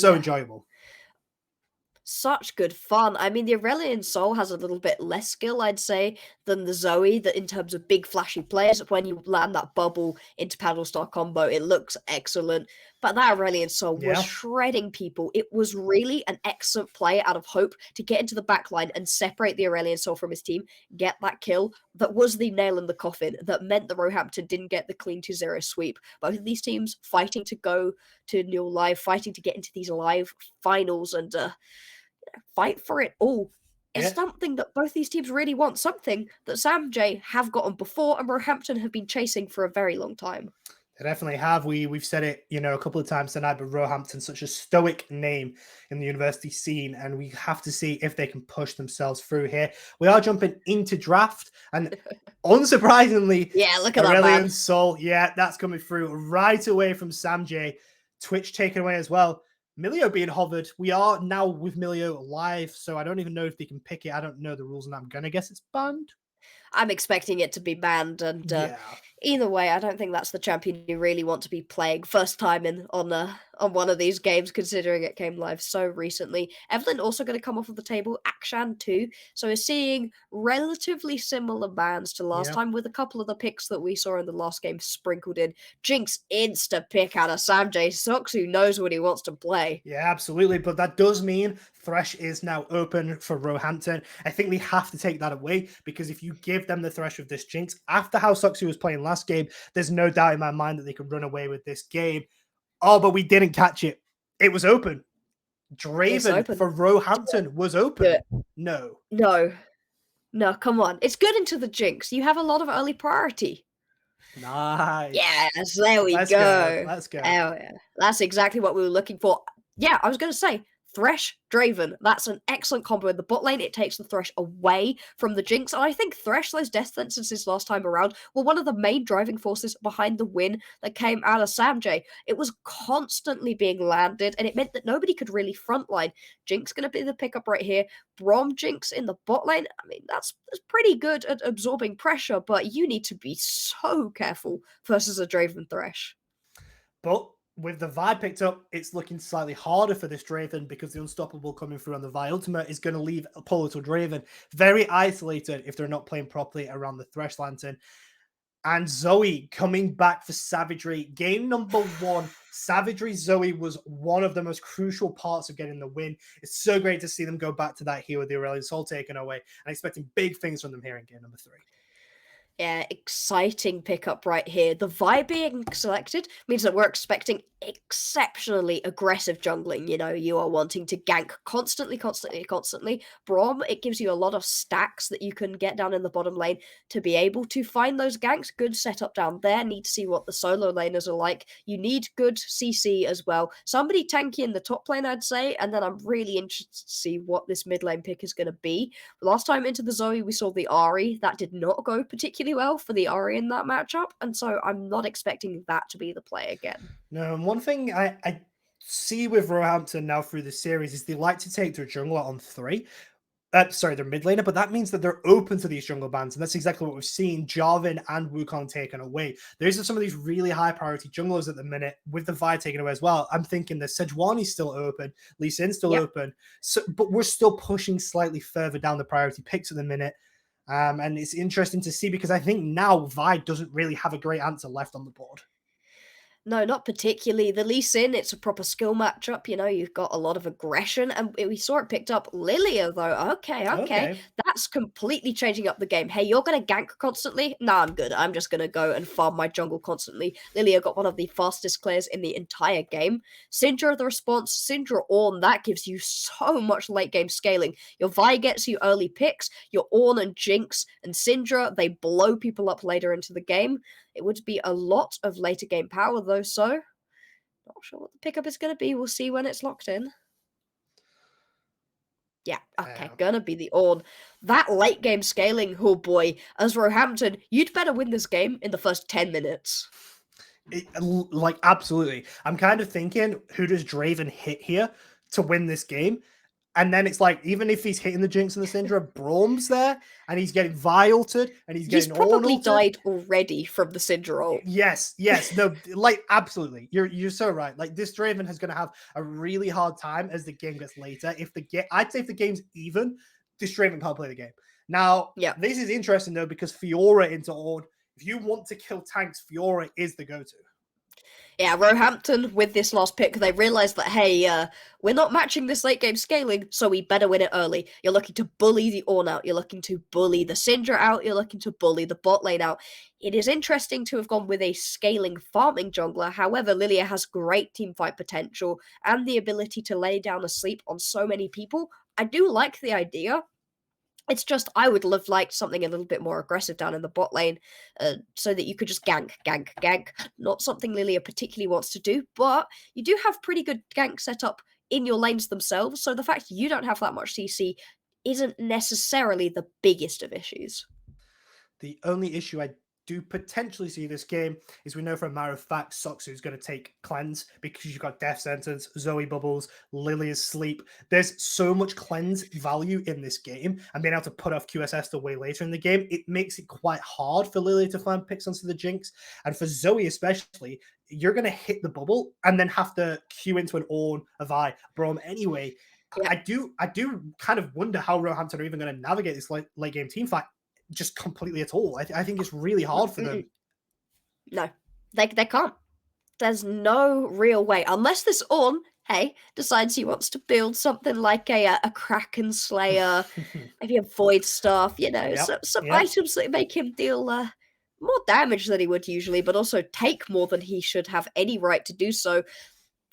Enjoyable. Such good fun. I mean, the Aurelian Sol has a little bit less skill, I'd say, than the Zoe, that in terms of big flashy players. When you land that bubble into Paddle Star combo, it looks excellent. But that Aurelian Sol was shredding people. It was really an excellent play out of Hope to get into the back line and separate the Aurelian Sol from his team, get that kill. That was the nail in the coffin that meant that Roehampton didn't get the clean 2-0 sweep. Both of these teams fighting to go to Newell Live, fighting to get into these live finals and fight for it all. It's something that both these teams really want, something that Sam J have gotten before and Roehampton have been chasing for a very long time. They definitely have. We've said it, a couple of times tonight, but Roehampton's such a stoic name in the university scene, and we have to see if they can push themselves through here. We are jumping into draft, and unsurprisingly, look at Aurelian that, Sol, that's coming through right away from Sam J. Twitch taken away as well. Milio being hovered. We are now with Milio live, so I don't even know if they can pick it. I don't know the rules, and I'm going to guess it's banned. I'm expecting it to be banned, and either way, I don't think that's the champion you really want to be playing first time on one of these games, considering it came live so recently. Evelyn also going to come off of the table, Akshan too, so we're seeing relatively similar bans to last time, with a couple of the picks that we saw in the last game sprinkled in. Jinx insta pick out of Sam J. Soxu knows what he wants to play. Yeah, absolutely, but that does mean Thresh is now open for Roehampton. I think we have to take that away, because if you give them the Thresh of this Jinx, after how Soxu was playing last game, there's no doubt in my mind that they could run away with this game. Oh, but we didn't catch it. It was open. Draven for Roehampton was open. No, come on. It's good into the Jinx. You have a lot of early priority. Nice. Yes, there we go. Let's go. That's exactly what we were looking for. Yeah, I was going to say, Thresh, Draven, that's an excellent combo in the bot lane. It takes the Thresh away from the Jinx. And I think Thresh, those death sentences last time around, were one of the main driving forces behind the win that came out of Sam J. It was constantly being landed, and it meant that nobody could really frontline. Jinx going to be the pickup right here. Brom Jinx in the bot lane. I mean, that's pretty good at absorbing pressure, but you need to be so careful versus a Draven Thresh. But with the Vi picked up, it's looking slightly harder for this Draven, because the Unstoppable coming through on the Vi ultimate is going to leave Apollo Draven very isolated if they're not playing properly around the Thresh Lantern. And Zoe coming back for Savagery. Game number 1, Savagery Zoe was one of the most crucial parts of getting the win. It's so great to see them go back to that here with the Aurelion Soul taken away, and expecting big things from them here in game number 3. Yeah, exciting pickup right here. The Vi being selected means that we're expecting exceptionally aggressive jungling. You know, you are wanting to gank constantly. Brom, it gives you a lot of stacks that you can get down in the bottom lane to be able to find those ganks. Good setup down there. Need to see what the solo laners are like. You need good CC as well. Somebody tanky in the top lane, I'd say, and then I'm really interested to see what this mid lane pick is going to be. Last time into the Zoe, we saw the Ahri. That did not go particularly well for the Ahri in that matchup, and so I'm not expecting that to be the play again. No, and one thing I see with Roehampton now through the series is they like to take their jungler on 3. Their mid laner, but that means that they're open to these jungle bans, and that's exactly what we've seen. Jarvan and Wukong taken away. There's some of these really high priority junglers at the minute, with the Vi taken away as well. I'm thinking that Sejuani's still open, Lee Sin's still open, so, but we're still pushing slightly further down the priority picks at the minute. And it's interesting to see because I think now Vi doesn't really have a great answer left on the board. No, not particularly. The Lee Sin, it's a proper skill matchup. You know, you've got a lot of aggression, and we saw it picked up. Lilia, though, okay. That's completely changing up the game. Hey, you're going to gank constantly? Nah, I'm good. I'm just going to go and farm my jungle constantly. Lilia got one of the fastest clears in the entire game. Syndra, the response. Syndra Ornn, that gives you so much late game scaling. Your Vi gets you early picks. Your Ornn and Jinx and Syndra, they blow people up later into the game. It would be a lot of later game power, though, so not sure what the pickup is going to be. We'll see when it's locked in. Yeah, okay, gonna be the Ornn. That late game scaling, oh boy, as Roehampton, you'd better win this game in the first 10 minutes. Absolutely. I'm kind of thinking, who does Draven hit here to win this game? And then it's like, even if he's hitting the Jinx and the Syndra, Brom's there, and he's getting Vi-ulted, and he's getting probably Ornn-ulted. died already from the Syndra ult. Yes, no, absolutely. You're so right. Like, this Draven is going to have a really hard time as the game gets later. I'd say if the game's even, this Draven can't play the game. Now, this is interesting, though, because Fiora into Ornn, if you want to kill tanks, Fiora is the go-to. Yeah, Roehampton, with this last pick, they realised that, hey, we're not matching this late game scaling, so we better win it early. You're looking to bully the Ornn out, you're looking to bully the Syndra out, you're looking to bully the bot lane out. It is interesting to have gone with a scaling farming jungler, however, Lilia has great teamfight potential and the ability to lay down a sleep on so many people. I do like the idea. It's just, I would love like something a little bit more aggressive down in the bot lane so that you could just gank. Not something Lilia particularly wants to do, but you do have pretty good gank setup in your lanes themselves, so the fact you don't have that much CC isn't necessarily the biggest of issues. The only issue I do potentially see this game is we know for a matter of fact Soxu is going to take cleanse because you've got Death Sentence, Zoe Bubbles, Lilia's Sleep. There's so much cleanse value in this game, and being able to put off QSS to way later in the game, it makes it quite hard for Lilia to find picks onto the Jinx, and for Zoe especially, you're going to hit the bubble and then have to queue into an Ornn, a Vi, Brom anyway. Yeah. I do kind of wonder how Roehampton are even going to navigate this late game team fight just completely at all. I think it's really hard for them. No, they can't. There's no real way, unless this Ornn, hey, decides he wants to build something like a Kraken Slayer, maybe a Void Staff, you know, some items that make him deal more damage than he would usually, but also take more than he should have any right to do so.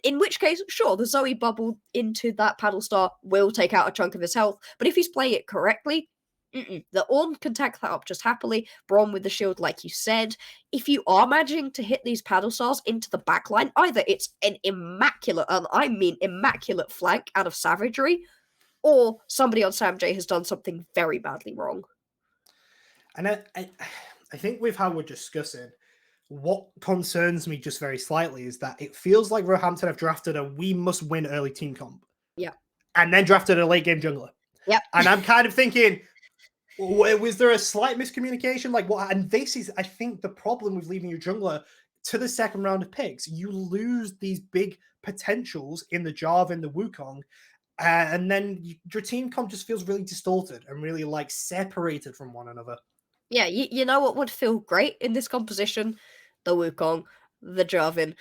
In which case, sure, the Zoe bubble into that Paddle Star will take out a chunk of his health, but if he's playing it correctly, the Ornn can tack that up just happily. Brom with the shield, like you said. If you are managing to hit these paddle stars into the backline, either it's an immaculate, and I mean immaculate flank out of Savagery, or somebody on Sam J has done something very badly wrong. And I think with how we're discussing, what concerns me just very slightly is that it feels like Roehampton have drafted a we must win early team comp. Yeah. And then drafted a late game jungler. Yep. And I'm kind of thinking, was there a slight miscommunication? Like what? And this is, I think, the problem with leaving your jungler to the second round of picks. You lose these big potentials in the Jarvan and the Wukong, and then your team comp just feels really distorted and really like separated from one another. Yeah, you know what would feel great in this composition? The Wukong, the Jarvan,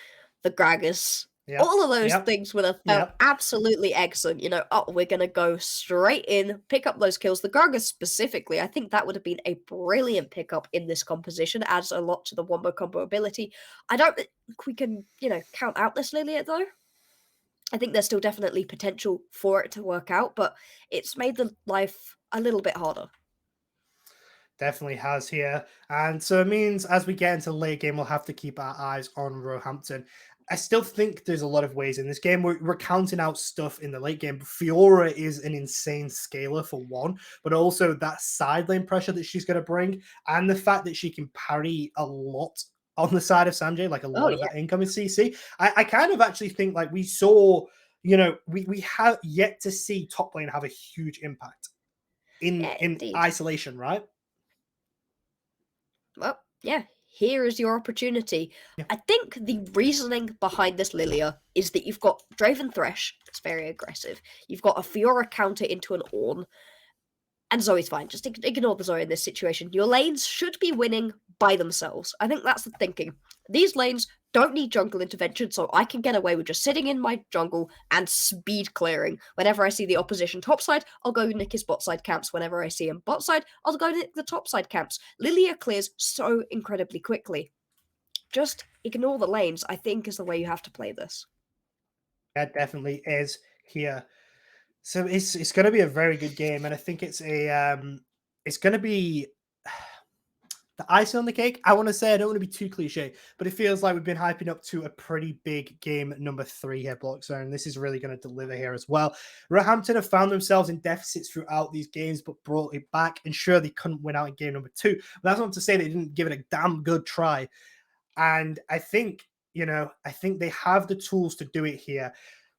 the Gragas. Yep. All of those Yep. things would have felt Yep. absolutely excellent. You know, oh, we're going to go straight in, pick up those kills. The Gragas specifically, I think that would have been a brilliant pickup in this composition. Adds a lot to the wombo combo ability. I don't think we can, count out this Lilia though. I think there's still definitely potential for it to work out, but it's made the life a little bit harder. Definitely has here. And so it means as we get into the late game, we'll have to keep our eyes on Roehampton. I still think there's a lot of ways in this game. We're counting out stuff in the late game. Fiora is an insane scaler for one, but also that side lane pressure that she's going to bring and the fact that she can parry a lot on the side of Sanjay, like a lot of that incoming CC. I kind of actually think like we saw, we have yet to see top lane have a huge impact in isolation, right? Well, yeah, here is your opportunity. Yeah. I think the reasoning behind this Lilia is that you've got Draven Thresh, it's very aggressive. You've got a Fiora counter into an Ornn, and Zoe's fine. Just ignore the Zoe in this situation. Your lanes should be winning by themselves. I think that's the thinking. These lanes don't need jungle intervention, so I can get away with just sitting in my jungle and speed clearing. Whenever I see the opposition top side, I'll go nick his bot side camps. Whenever I see him bot side, I'll go nick the top side camps. Lilia clears so incredibly quickly. Just ignore the lanes, I think, is the way you have to play this. That definitely is here. So it's going to be a very good game, and I think it's going to be the icing on the cake. I want to say, I don't want to be too cliche, but it feels like we've been hyping up to a pretty big game number 3 here, Bloxer, and this is really going to deliver here as well. Roehampton have found themselves in deficits throughout these games, but brought it back, and sure, they couldn't win out in game number 2. But that's not to say they didn't give it a damn good try. And I think, I think they have the tools to do it here.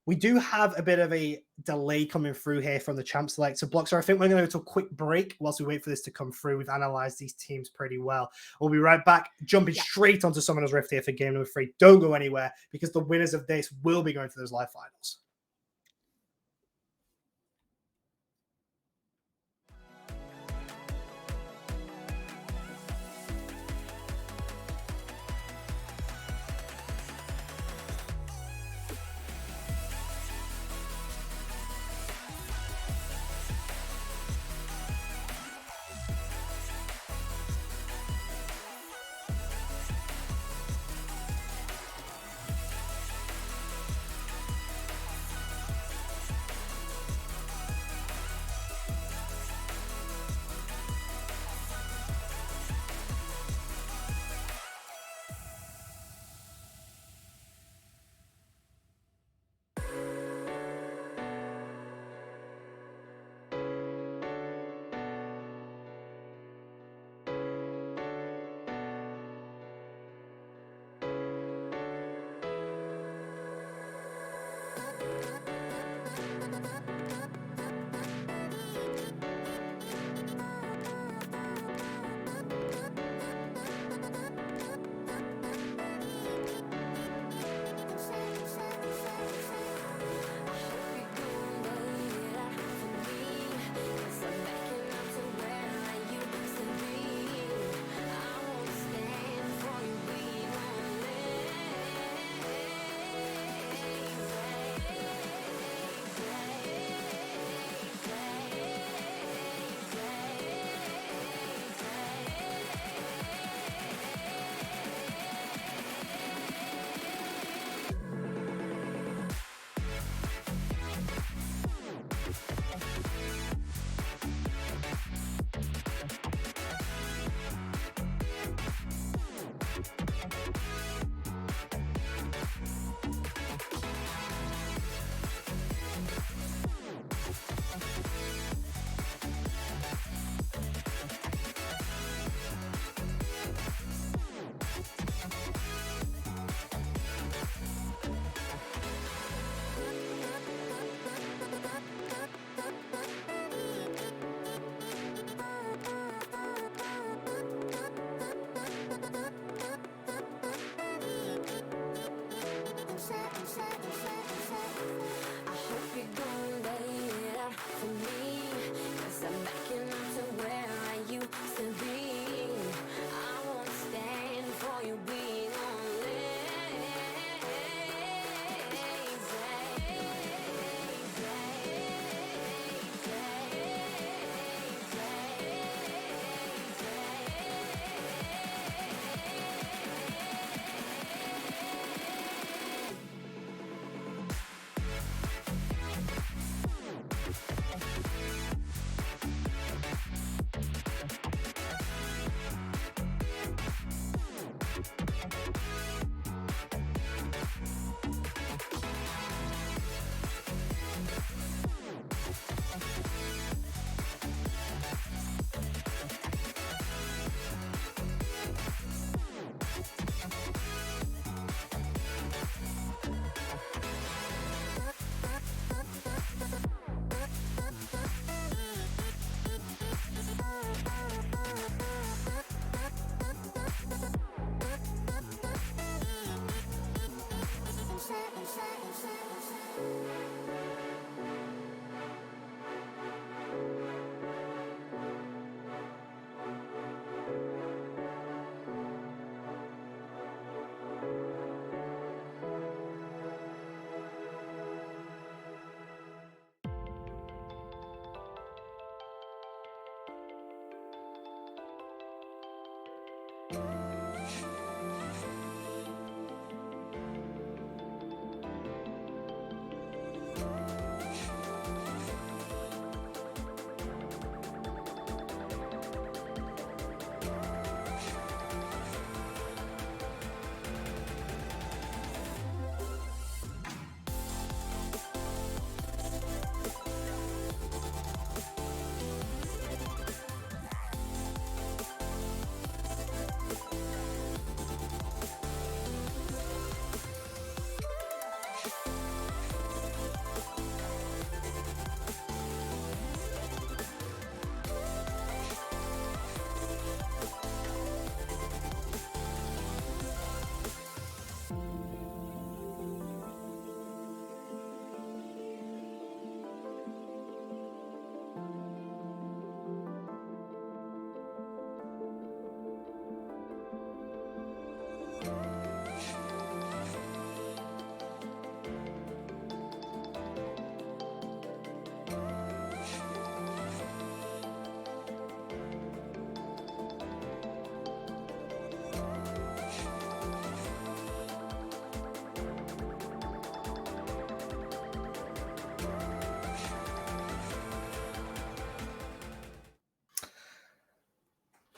We do have a bit of a delay coming through here from the champ select. So, Bloxer, I think we're going to go to a quick break whilst we wait for this to come through. We've analysed these teams pretty well. We'll be right back, jumping straight onto Summoner's Rift here for game number 3. Don't go anywhere, because the winners of this will be going to those live finals.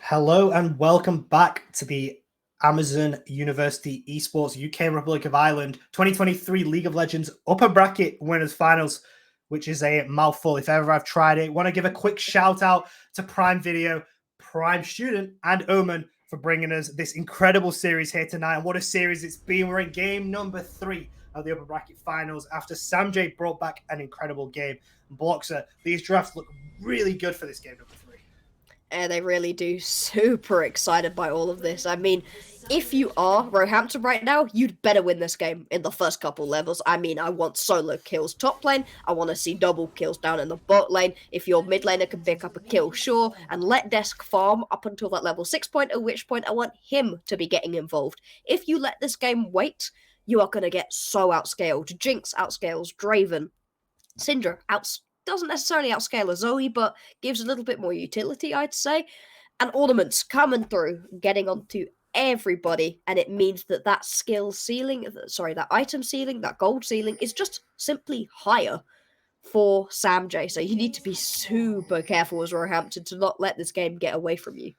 Hello and welcome back to the Amazon University Esports UK Republic of Ireland 2023 League of Legends Upper Bracket Winners Finals, which is a mouthful if ever I've tried it. Want to give a quick shout out to Prime Video, Prime Student, and Omen for bringing us this incredible series here tonight. And what a series it's been. We're in game number 3 of the Upper Bracket Finals after Samjay brought back an incredible game. Bloxer, these drafts look really good for this game number 3. And they really do. Super excited by all of this. I mean, if you are Roehampton right now, you'd better win this game in the first couple levels. I mean, I want solo kills top lane. I want to see double kills down in the bot lane. If your mid laner can pick up a kill, sure. And let Desk farm up until that level 6 point, at which point I want him to be getting involved. If you let this game wait, you are going to get so outscaled. Jinx outscales Draven. Syndra doesn't necessarily outscale a Zoe, but gives a little bit more utility, I'd say. And Ornaments coming through, getting onto everybody, and it means that that item ceiling, that gold ceiling, is just simply higher for Samjay. So you need to be super careful as Roehampton to not let this game get away from you.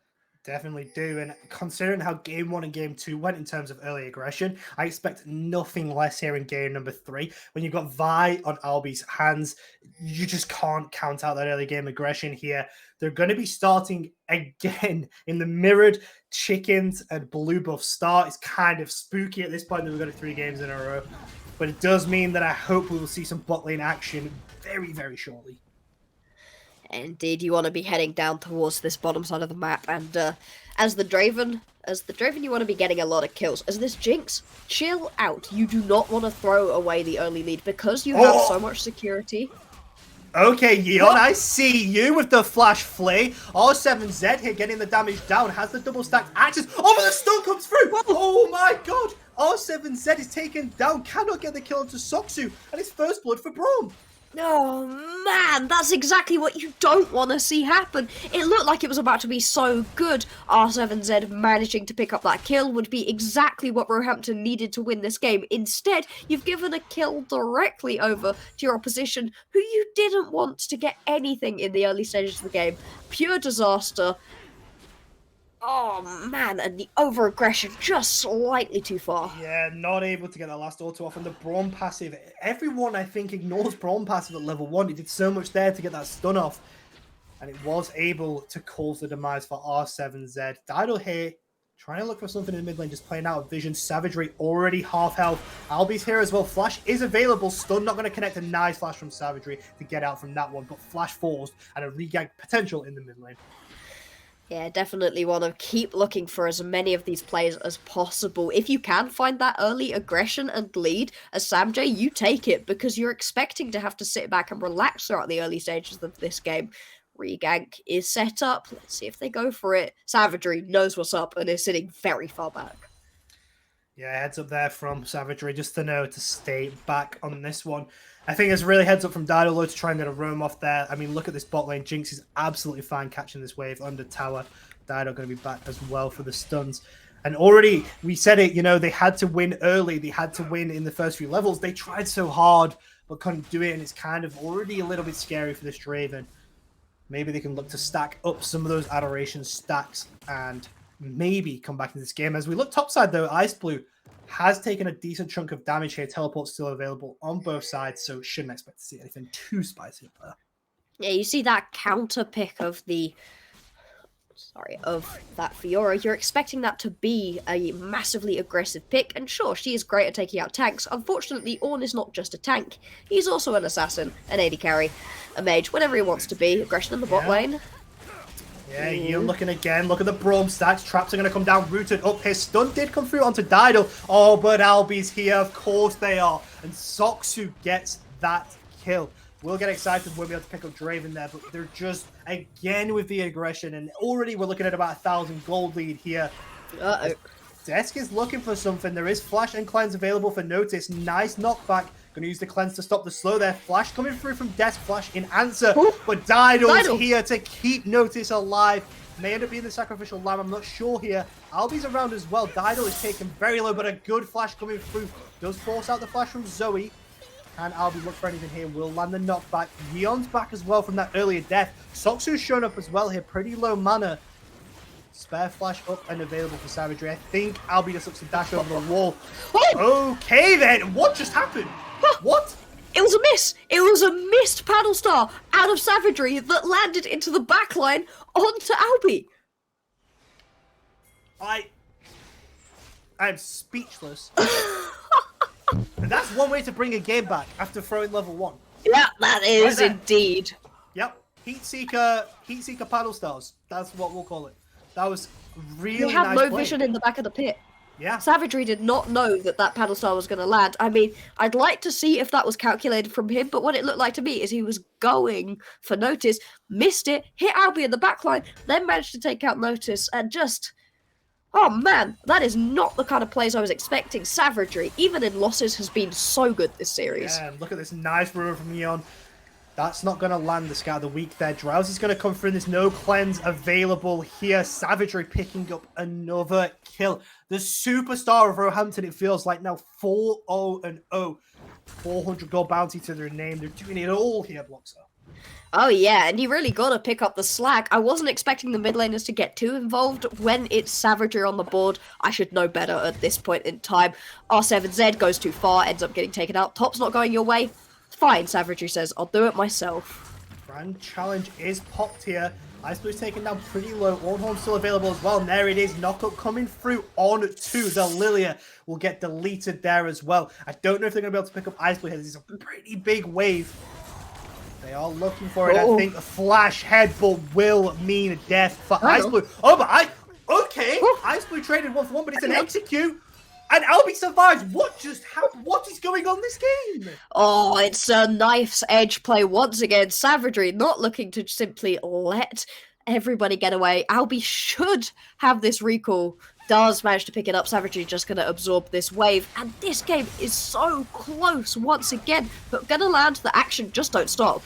Definitely do. And considering how game 1 and game 2 went in terms of early aggression, I expect nothing less here in game number 3. When you've got Vi on Albi's hands, you just can't count out that early game aggression here. They're going to be starting again in the mirrored chickens and blue buff start. It's kind of spooky at this point that we've got 3 games in a row. But it does mean that I hope we will see some bot lane action very, very shortly. Indeed, you want to be heading down towards this bottom side of the map, and as the Draven, you want to be getting a lot of kills. As this Jinx, chill out. You do not want to throw away the early lead because you have so much security. Okay, Yeon, I see you with the flash flay. R7Z here getting the damage down, has the double stacked axes. Oh, but the stun comes through! Oh my god! R7Z is taken down, cannot get the kill onto Soksu, and it's first blood for Braum. Oh man, that's exactly what you don't want to see happen. It looked like it was about to be so good. R7Z managing to pick up that kill would be exactly what Roehampton needed to win this game. Instead, you've given a kill directly over to your opposition, who you didn't want to get anything in the early stages of the game. Pure disaster. Oh man, and the over-aggression just slightly too far. Yeah, not able to get that last auto off. And the Braum passive, everyone I think ignores Braum passive at level 1. He did so much there to get that stun off. And it was able to cause the demise for R7Z. Dido here, trying to look for something in the mid lane, just playing out of vision. Savagery already half health. Albi's here as well. Flash is available. Stun not going to connect. A nice flash from Savagery to get out from that one. But Flash falls and a regag potential in the mid lane. Yeah, definitely want to keep looking for as many of these players as possible. If you can find that early aggression and lead as Samjay, you take it because you're expecting to have to sit back and relax throughout the early stages of this game. Regank is set up. Let's see if they go for it. Savagery knows what's up and is sitting very far back. Yeah, heads up there from Savagery just to know to stay back on this one. I think it's really heads up from Dido to try and get a roam off there. I mean, look at this bot lane. Jinx is absolutely fine catching this wave under tower. Dido going to be back as well for the stuns. And already, we said it, you know, they had to win early. They had to win in the first few levels. They tried so hard but couldn't do it, and it's kind of already a little bit scary for this Draven. Maybe they can look to stack up some of those Adoration stacks and maybe come back into this game. As we look topside, though, Ice Blue has taken a decent chunk of damage here. Teleport's still available on both sides, so shouldn't expect to see anything too spicy up there. Yeah, you see that counter pick of that Fiora. You're expecting that to be a massively aggressive pick, and sure, she is great at taking out tanks. Unfortunately, Ornn is not just a tank. He's also an assassin, an AD carry, a mage, whatever he wants to be. Aggression in the bot lane. Yeah, you're looking again. Look at the Braum stacks. Traps are going to come down, rooted up. His stun did come through onto Didal. Oh, but Albi's here. Of course they are. And Soxu gets that kill. We'll get excited when we have to pick up Draven there, but they're just, again, with the aggression. And already we're looking at about 1,000 gold lead here. Uh-oh. Desk is looking for something. There is Flash and Cleanse available for Notice. Nice knockback. Going to use the Cleanse to stop the slow there. Flash coming through from Desk. Flash in answer. Ooh. But Didal's here to keep Notice alive. May end up being the sacrificial lamb. I'm not sure here. Albi's around as well. Didal is taken very low, but a good Flash coming through. Does force out the Flash from Zoe. Can Albi look for anything here? Will land the knockback. Yeon's back as well from that earlier death. Soxu's shown up as well here. Pretty low mana. Spare Flash up and available for Savagery. I think Albi just looks to dash over the wall. Okay then. What just happened? What? It was a miss. It was a missed paddle star out of Savagery that landed into the backline onto Albi. I'm speechless. And that's one way to bring a game back after throwing level 1. Yeah, that is Right indeed. Yep. Heatseeker paddle stars. That's what we'll call it. That was really We had nice no play. vision in the back of the pit. Yeah. Savagery did not know that that paddle star was going to land. I mean, I'd like to see if that was calculated from him, but what it looked like to me is he was going for Notice, missed it, hit Albi in the backline, then managed to take out Notice, and just... Oh man, that is not the kind of plays I was expecting. Savagery, even in losses, has been so good this series. Yeah, and look at this nice rumor from Yeon. That's not going to land the Scout of the Week there. Drowsy's going to come through. There's no cleanse available here. Savagery picking up another kill. The superstar of Roehampton, it feels like now 4-0-0. 400 gold bounty to their name. They're doing it all here, Bloxer. Oh yeah, and you really gotta pick up the slack. I wasn't expecting the mid laners to get too involved when it's Savagery on the board. I should know better at this point in time. R7Z goes too far, ends up getting taken out. Top's not going your way. Fine, Savagery says, I'll do it myself. Grand challenge is popped here. Ice Blue's taken down pretty low. Ornhorn's still available as well. And there it is. Knockup coming through on to the Lilia. Will get deleted there as well. I don't know if they're going to be able to pick up Ice Blue here. This is a pretty big wave. They are looking for it. I think a flash headbutt will mean death for Ice Blue. Oh, but okay. Ice Blue traded 1-for-1, but it's an execute. And Albi survives. What just happened? What is going on this game? Oh, it's a knife's edge play once again. Savagery not looking to simply let everybody get away. Albi should have this recall. Does manage to pick it up. Savagery just going to absorb this wave. And this game is so close once again. But going to land the action. Just don't stop.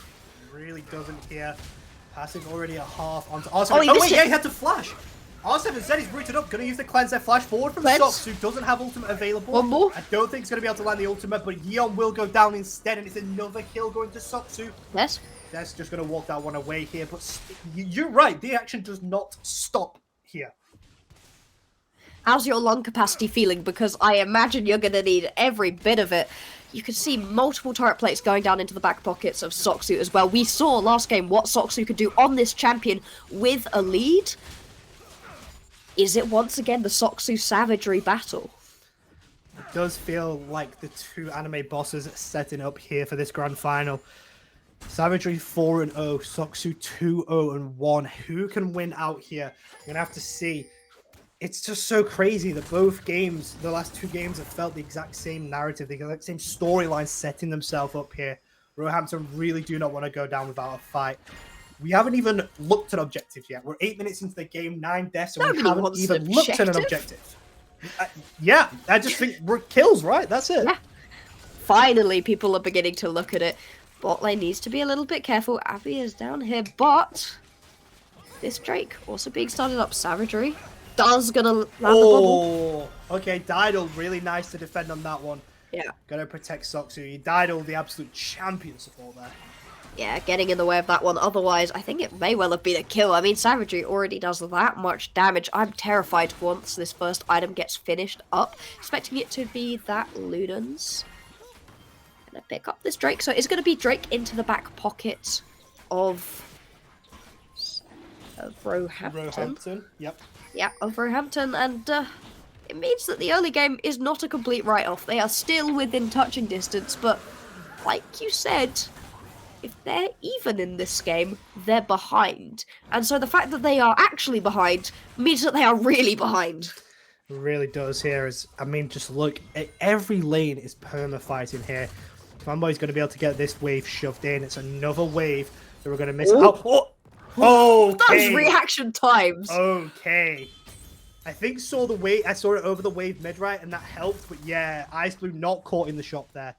Really doesn't here. Passing already a half onto R7. Oh, Wait, yeah, he had to flash. R7 said he's rooted up. Going to use the cleanse there. Flash forward from Sox, who doesn't have ultimate available. One more. I don't think he's going to be able to land the ultimate, but Yeon will go down instead, and it's another kill going to Soxu. Yes. That's just going to walk that one away here, but you're right. The action does not stop here. How's your lung capacity feeling? Because I imagine you're going to need every bit of it. You can see multiple turret plates going down into the back pockets of Soxu as well. We saw last game what Soxu could do on this champion with a lead. Is it once again the Soxu Savagery battle? It does feel like the two anime bosses setting up here for this grand final. Savagery 4-0, Soxu 2-0-1. Who can win out here? We're going to have to see. It's just so crazy that both games, the last two games, have felt the exact same narrative, the exact same storyline setting themselves up here. Roehampton really do not want to go down without a fight. We haven't even looked at objectives yet. We're 8 minutes into the game, 9 deaths, and we haven't even looked at an objective. Yeah, I just think we're kills, right? That's it. Yeah. Finally, people are beginning to look at it. Bot lane needs to be a little bit careful. Abby is down here, but this Drake also being started up. Savagery does gonna land the bubble. Okay, Didal, really nice to defend on that one. Yeah. Gotta protect Soxu. He died all the absolute champion support there. Yeah, getting in the way of that one. Otherwise, I think it may well have been a kill. I mean, Savagery already does that much damage. I'm terrified once this first item gets finished up. Expecting it to be that Ludens. Gonna pick up this Drake. So it's gonna be Drake into the back pocket of Roehampton. Yep. Yeah, of Roehampton. And it means that the early game is not a complete write-off. They are still within touching distance, but like you said, if they're even in this game, they're behind. And so the fact that they are actually behind means that they are really behind. It really does here. I mean, just look, every lane is perma-fighting here. Fanboy's going to be able to get this wave shoved in. It's another wave that we're going to miss. Oh, okay. Those reaction times. Okay. I think I saw it over the wave mid, right, and that helped. But yeah, Ice Blue not caught in the shot there.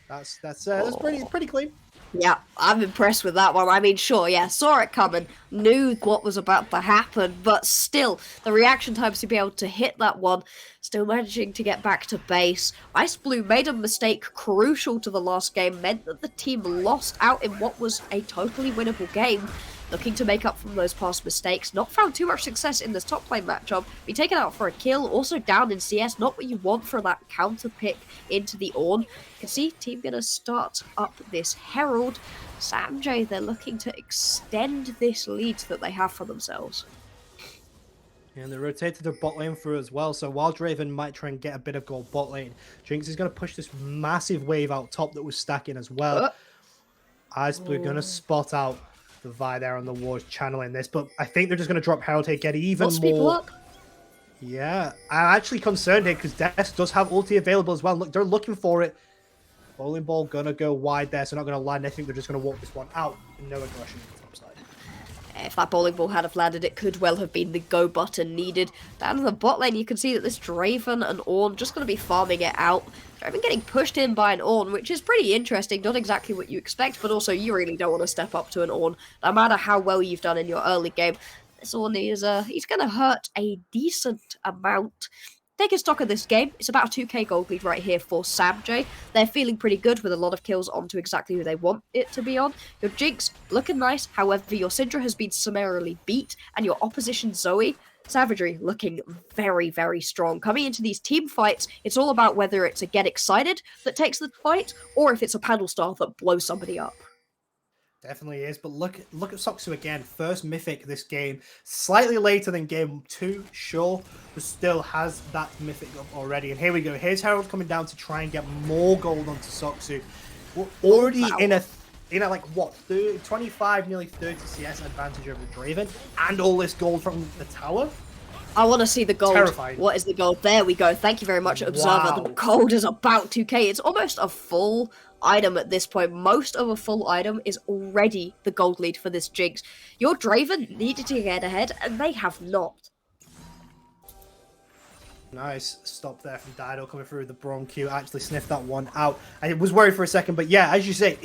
That's pretty clean. Yeah, I'm impressed with that one. I mean, sure, yeah, saw it coming, knew what was about to happen, but still, the reaction times to be able to hit that one, still managing to get back to base. Ice Blue made a mistake crucial to the last game, meant that the team lost out in what was a totally winnable game. Looking to make up from those past mistakes, not found too much success in this top lane matchup, be taken out for a kill, also down in CS, not what you want for that counter pick into the Ornn. You can see team gonna start up this Herald. Samjay, they're looking to extend this lead that they have for themselves. And they rotated their bot lane through as well, so while Draven might try and get a bit of gold bot lane, Jinx is going to push this massive wave out top that was stacking as well. Ice Blue going to spot out the Vi there on the wards channeling this, but I think they're just going to drop Herald here, get even People more. up. Yeah, I'm actually concerned here because Death does have ulti available as well. Look, they're looking for it. Bowling ball gonna go wide there, so not gonna land. I think they're just gonna walk this one out. No aggression on the top side. If that bowling ball had have landed, it could well have been the go button needed. Down in the bot lane, you can see that this Draven and Ornn just going to be farming it out. Draven getting pushed in by an Ornn, which is pretty interesting. Not exactly what you expect, but also you really don't want to step up to an Ornn, no matter how well you've done in your early game. This Ornn is he's going to hurt a decent amount. Taking stock of this game, it's about a 2k gold lead right here for Samjay. They're feeling pretty good with a lot of kills onto exactly who they want it to be on. Your Jinx looking nice, however your Syndra has been summarily beat, and your opposition Zoe, Savagery, looking very, very strong. Coming into these team fights, it's all about whether it's a get excited that takes the fight, or if it's a paddle star that blows somebody up. Definitely is, but look at Soxu again. First mythic this game, slightly later than game 2, sure, but still has that mythic up already. And here we go. Here's Herald coming down to try and get more gold onto Soxu. We're already in a like what 25, nearly 30 CS advantage over Draven, and all this gold from the tower. I want to see the gold. Terrifying. What is the gold? There we go. Thank you very much, Observer. Wow. The gold is about 2k. It's almost a full item at this point. Most of a full item is already the gold lead for this Jinx. Your Draven needed to get ahead, and they have not. Nice stop there from Dido coming through the Braum Q. Actually sniffed that one out. I was worried for a second, but yeah, as you say,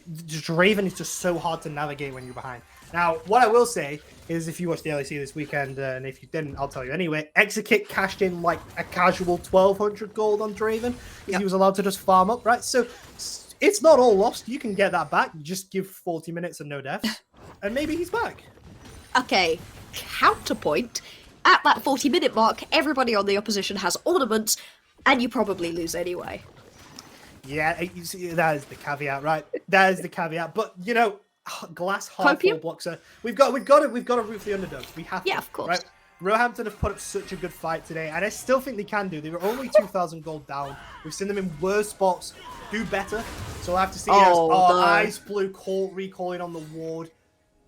Draven is just so hard to navigate when you're behind. Now, what I will say is if you watched the LEC this weekend, and if you didn't, I'll tell you anyway, Exakit cashed in like a casual 1,200 gold on Draven. Yep. He was allowed to just farm up, right? So it's not all lost. You can get that back. You just give 40 minutes and no deaths, and maybe he's back. Okay, counterpoint. At that 40-minute mark, everybody on the opposition has ornaments, and you probably lose anyway. Yeah, you see, that is the caveat, right? That is the caveat. But you know, glass half full blocks. We've got to root for the underdogs. We have to. Yeah, of course. Right? Roehampton have put up such a good fight today, and I still think they can do. They were only 2,000 gold down. We've seen them in worse spots do better. So I have to see. No. Ice Blue recalling on the ward.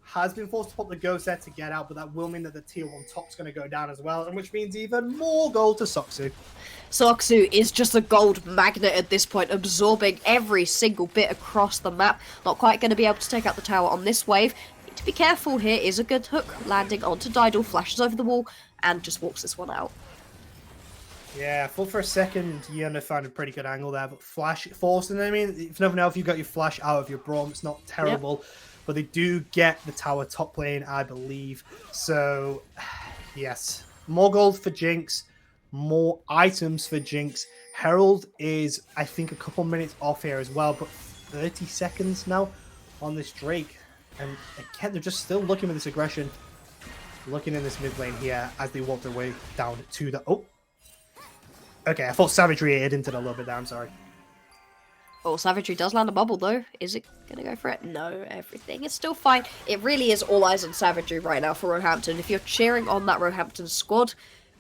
Has been forced to pop the ghost there to get out, but that will mean that the tier 1 top's going to go down as well, and which means even more gold to Soxu. Soxu is just a gold magnet at this point, absorbing every single bit across the map. Not quite going to be able to take out the tower on this wave. Need to be careful here. Is a good hook landing onto Dido, flashes over the wall, and just walks this one out. Yeah, thought for a second Yana found a pretty good angle there, but flash forced, and I mean, if nothing else, you got your flash out of your Braum. It's not terrible. Yep. But they do get the tower top lane, I believe. So, yes. More gold for Jinx. more items for Jinx. Herald is, I think, a couple minutes off here as well, but 30 seconds now on this Drake. And again, they're just still looking with this aggression, looking in this mid lane here as they walk their way down to the... Oh! Okay, I thought Savagery ate into it a little bit there, I'm sorry. Oh, Savagery does land a bubble, though. Is it going to go for it? No, everything is still fine. It really is all eyes on Savagery right now for Roehampton. If you're cheering on that Roehampton squad,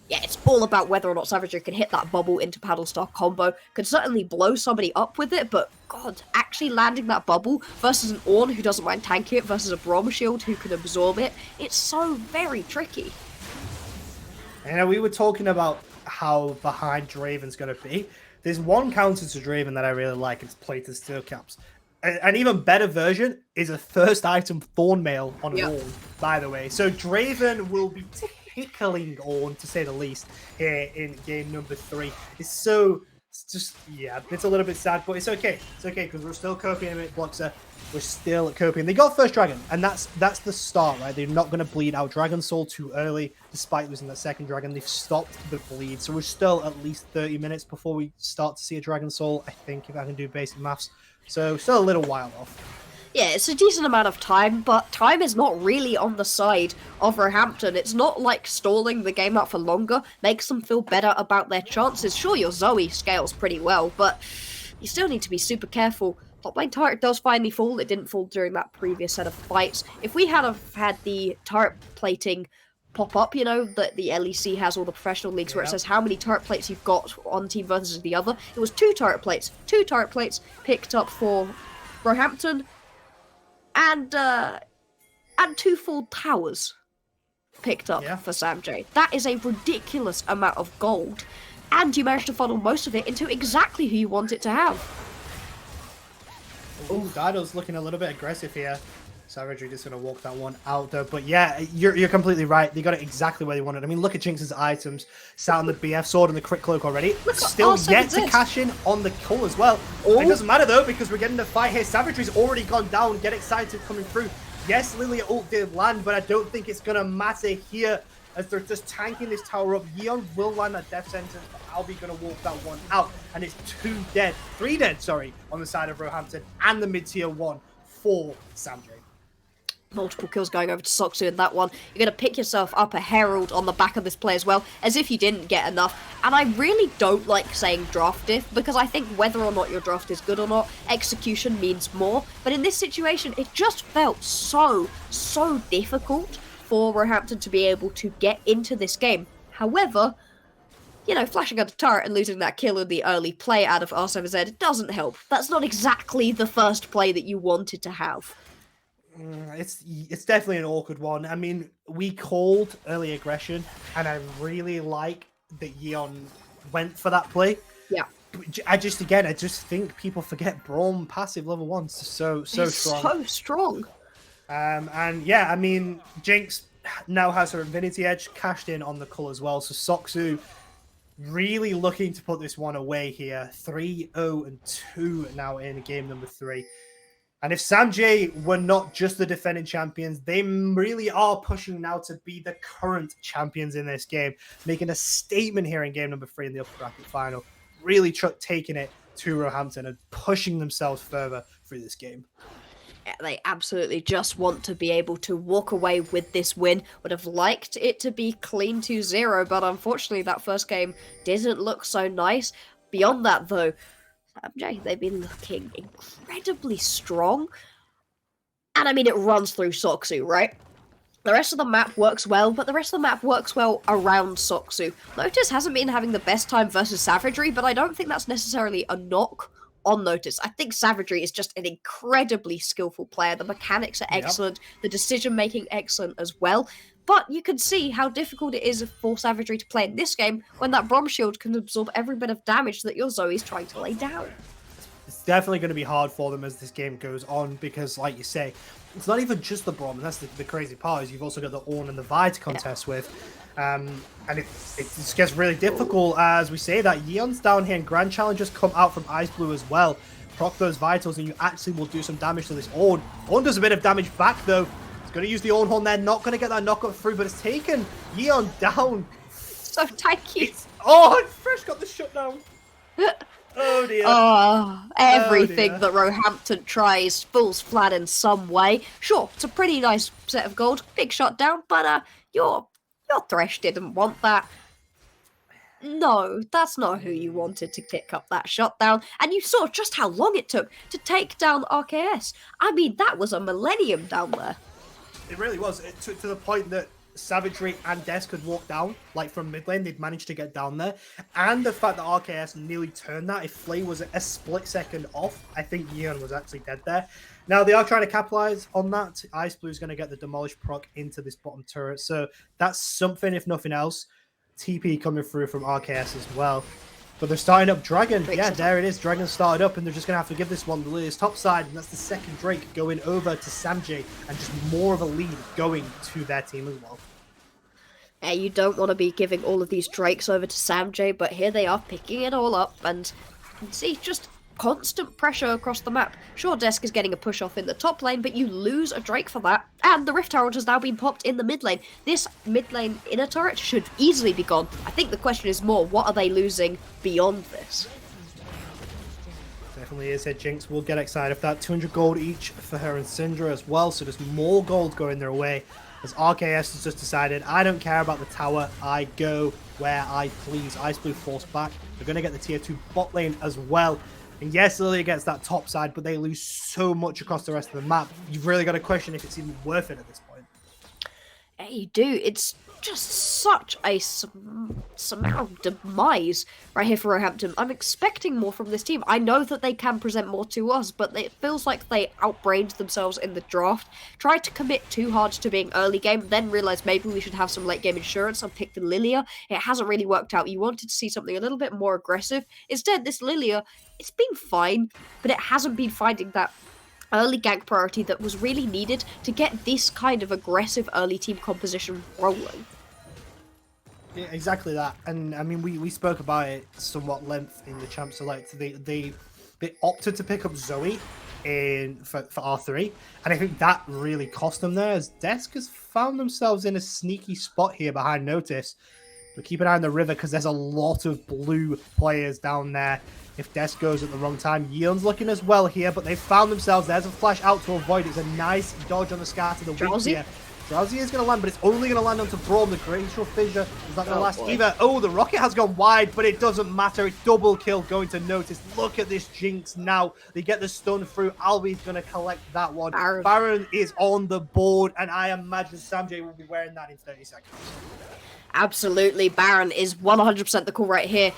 yeah, it's all about whether or not Savagery can hit that bubble into Paddlestar combo. Could certainly blow somebody up with it, but God, actually landing that bubble versus an Ornn who doesn't mind tanking it versus a Braum Shield who can absorb it, it's so very tricky. And we were talking about how behind Draven's going to be. There's one counter to Draven that I really like. It's Plated Steel Caps. An even better version is a first item Thornmail on Ornn, by the way. So Draven will be tickling Ornn, to say the least, here in game number 3. It's just, yeah, it's a little bit sad, but it's okay. It's okay, because we're still coping with Bloxer. We're still coping. They got first dragon, and that's the start, right? They're not going to bleed out Dragon Soul too early, despite losing that second dragon. They've stopped the bleed, so we're still at least 30 minutes before we start to see a Dragon Soul, I think, if I can do basic maths. So still a little while off. Yeah, it's a decent amount of time, but time is not really on the side of Roehampton. It's not like stalling the game out for longer makes them feel better about their chances. Sure, your Zoe scales pretty well, but you still need to be super careful. Top lane turret does finally fall. It didn't fall during that previous set of fights. If we had had the turret plating pop up, you know, that the LEC has all the professional leagues where it says how many turret plates you've got on team versus the other. It was 2 turret plates. 2 turret plates picked up for Roehampton. And 2 full towers picked up for Samjay. That is a ridiculous amount of gold. And you managed to funnel most of it into exactly who you want it to have. Oh, Dido's looking a little bit aggressive here. Savagery just going to walk that one out, though. But yeah, you're completely right. They got it exactly where they wanted. I mean, look at Jinx's items. Sat on the BF sword and the crit cloak already. Still yet to cash in on the cull as well. Oh. It doesn't matter, though, because we're getting the fight here. Savagery's already gone down. Get excited coming through. Yes, Lilia ult did land, but I don't think it's going to matter here as they're just tanking this tower up. Yeon will land that death sentence, but Albie going to walk that one out. And it's 3 dead, sorry, on the side of Roehampton and the mid-tier 1 for Samjay. Multiple kills going over to Soxu in that one. You're going to pick yourself up a Herald on the back of this play as well, as if you didn't get enough. And I really don't like saying draft diff, because I think whether or not your draft is good or not, execution means more. But in this situation, it just felt so difficult for Roehampton to be able to get into this game. However, you know, flashing at the turret and losing that kill in the early play out of R7Z doesn't help. That's not exactly the first play that you wanted to have. It's definitely an awkward one. I mean, we called early aggression, and I really like that Yeon went for that play. Yeah. I just think people forget Braum passive level 1's so strong. So strong. And yeah, I mean, Jinx now has her Infinity Edge cashed in on the cull as well. So Soxu really looking to put this one away here. 3-0-2 now in game number 3. And if Samjay were not just the defending champions, they really are pushing now to be the current champions in this game, making a statement here in game number 3 in the upper bracket final, really taking it to Roehampton and pushing themselves further through this game. Yeah, they absolutely just want to be able to walk away with this win. Would have liked it to be clean 2-0, but unfortunately that first game didn't look so nice. Beyond that, though, Samjay, they've been looking incredibly strong. And I mean, it runs through Soxu, right? The rest of the map works well, but the rest of the map works well around Soxu. Lotus hasn't been having the best time versus Savagery, but I don't think that's necessarily a knock on Lotus. I think Savagery is just an incredibly skillful player. The mechanics are excellent, the decision-making excellent as well. But you can see how difficult it is for Savagery to play in this game when that Braum Shield can absorb every bit of damage that your Zoe's trying to lay down. It's definitely going to be hard for them as this game goes on because, like you say, it's not even just the Braum, and that's the crazy part, is you've also got the Ornn and the Vi to contest with. And it just gets really difficult as we say that. Yeon's down here and Grand Challengers come out from Ice Blue as well. Proc those Vitals and you actually will do some damage to this Ornn. Ornn does a bit of damage back though. Going to use the Ornn Horn there, not going to get that knockup through, but it's taken Yeon down. So tanky. Oh, Fresh got the shutdown. Oh dear. Oh, everything dear. that Roehampton tries falls flat in some way. Sure, it's a pretty nice set of gold, big shutdown, but your Thresh didn't want that. No, that's not who you wanted to pick up that shutdown, and you saw just how long it took to take down RKS. I mean, that was a millennium down there. It really was. It took to the point that Savagery and Des could walk down, like from mid lane, they'd managed to get down there. And the fact that RKS nearly turned that, if Flay was a split second off, I think Yeon was actually dead there. Now, they are trying to capitalize on that. Ice Blue's going to get the Demolish proc into this bottom turret, so that's something, if nothing else. TP coming through from RKS as well. But they're starting up Dragon. Yeah, there it is. Dragon started up, and they're just going to have to give this one the Lilia's top side, and that's the second Drake going over to Samjay, and just more of a lead going to their team as well. Yeah, you don't want to be giving all of these Drakes over to Samjay, but here they are picking it all up, and see, just constant pressure across the map. Sure, Desk is getting a push off in the top lane, but you lose a Drake for that, and the Rift Herald has now been popped in the mid lane. This mid lane inner turret should easily be gone. I think the question is more, what are they losing beyond this? Definitely is it. Jinx will get excited for that. 200 gold each for her and Syndra as well, so there's more gold going their way. As RKS has just decided, I don't care about the tower, I go where I please. Ice Blue forced back. They're going to get the tier 2 bot lane as well. And yes, Lilia gets that top side, but they lose so much across the rest of the map. You've really got to question if it's even worth it at this point. Yeah, you do. It's just such a surmount demise right here for Roehampton. I'm expecting more from this team. I know that they can present more to us, but it feels like they outbrained themselves in the draft, tried to commit too hard to being early game, then realised maybe we should have some late game insurance and pick the Lilia. It hasn't really worked out. You wanted to see something a little bit more aggressive. Instead, this Lilia, it's been fine, but it hasn't been finding that early gank priority that was really needed to get this kind of aggressive early team composition rolling. Yeah, exactly that. And I mean, we spoke about it somewhat length in the Champ Select. They opted to pick up Zoe for R3, and I think that really cost them there, as Desk has found themselves in a sneaky spot here behind Notice. But keep an eye on the river, because there's a lot of blue players down there. If Desk goes at the wrong time, Yeon's looking as well here, but they've found themselves. There's a flash out to avoid. It's a nice dodge on the scar to the weak here. Drowsy is going to land, but it's only going to land onto Braum. The Glacial Fissure is not going to last either. Oh, the rocket has gone wide, but it doesn't matter. It's double kill going to Notice. Look at this Jinx now. They get the stun through. Albi's going to collect that one. Baron is on the board, and I imagine Samjay will be wearing that in 30 seconds. Absolutely, Baron is 100% the call right here.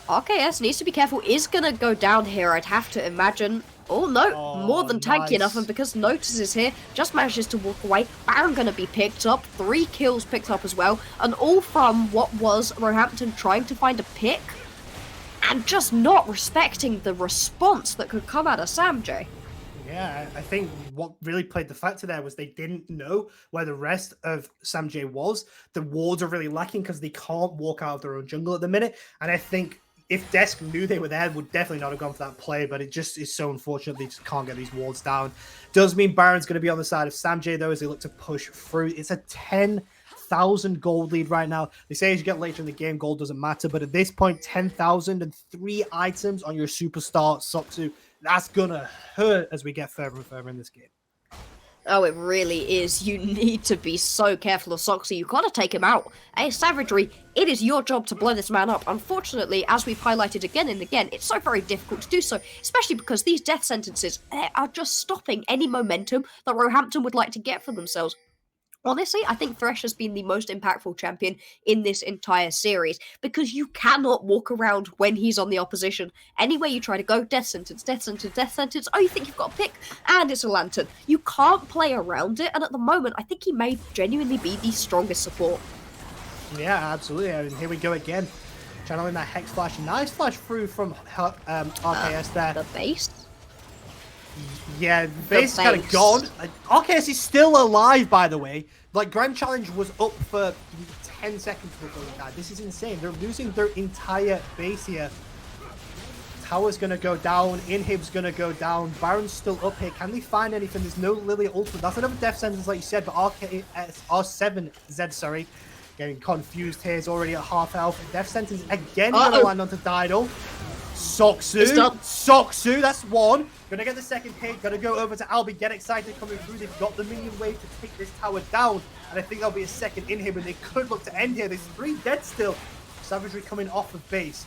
RKS needs to be careful, is going to go down here, I'd have to imagine. Oh no, more than tanky enough, and because Notice is here, just manages to walk away. Baron going to be picked up, 3 kills picked up as well, and all from what was Roehampton trying to find a pick, and just not respecting the response that could come out of Samjay. Yeah, I think what really played the factor there was they didn't know where the rest of Samjay was. The wards are really lacking because they can't walk out of their own jungle at the minute, and I think if Desk knew they were there, would definitely not have gone for that play, but it just is so unfortunate they just can't get these wards down. Does mean Baron's going to be on the side of Samjay, though, as they look to push through. It's a 10,000 gold lead right now. They say as you get later in the game, gold doesn't matter, but at this point, 10,000 and 3 items on your superstar Soksu, that's going to hurt as we get further and further in this game. Oh, it really is. You need to be so careful of Soxy. You've got to take him out. Hey, Savagery, it is your job to blow this man up. Unfortunately, as we've highlighted again and again, it's so very difficult to do so, especially because these death sentences are just stopping any momentum that Roehampton would like to get for themselves. Honestly, I think Thresh has been the most impactful champion in this entire series, because you cannot walk around when he's on the opposition. Anywhere you try to go, death sentence, death sentence, death sentence. Oh, you think you've got a pick, and it's a lantern. You can't play around it, and at the moment, I think he may genuinely be the strongest support. Yeah, absolutely. I mean, here we go again. Channeling that Hex Flash. Nice flash through from RKS there. The base? Yeah, the base is kind of gone. RKS is still alive, by the way. Like, Grand Challenge was up for 10 seconds before they died. This is insane. They're losing their entire base here. Tower's going to go down. Inhib's going to go down. Baron's still up here. Can they find anything? There's no Lilia ultimate. That's another death sentence, like you said, but RKS, R7Z, sorry, Getting confused here. Is already at half health. Death Sentence again going to land onto Dido. Soxu, that's one. Gonna get the second hit. Gonna go over to Albi. Get excited coming through. They've got the minion wave to take this tower down. And I think there'll be a second inhib, they could look to end here. There's 3 dead still. Savagery coming off of base.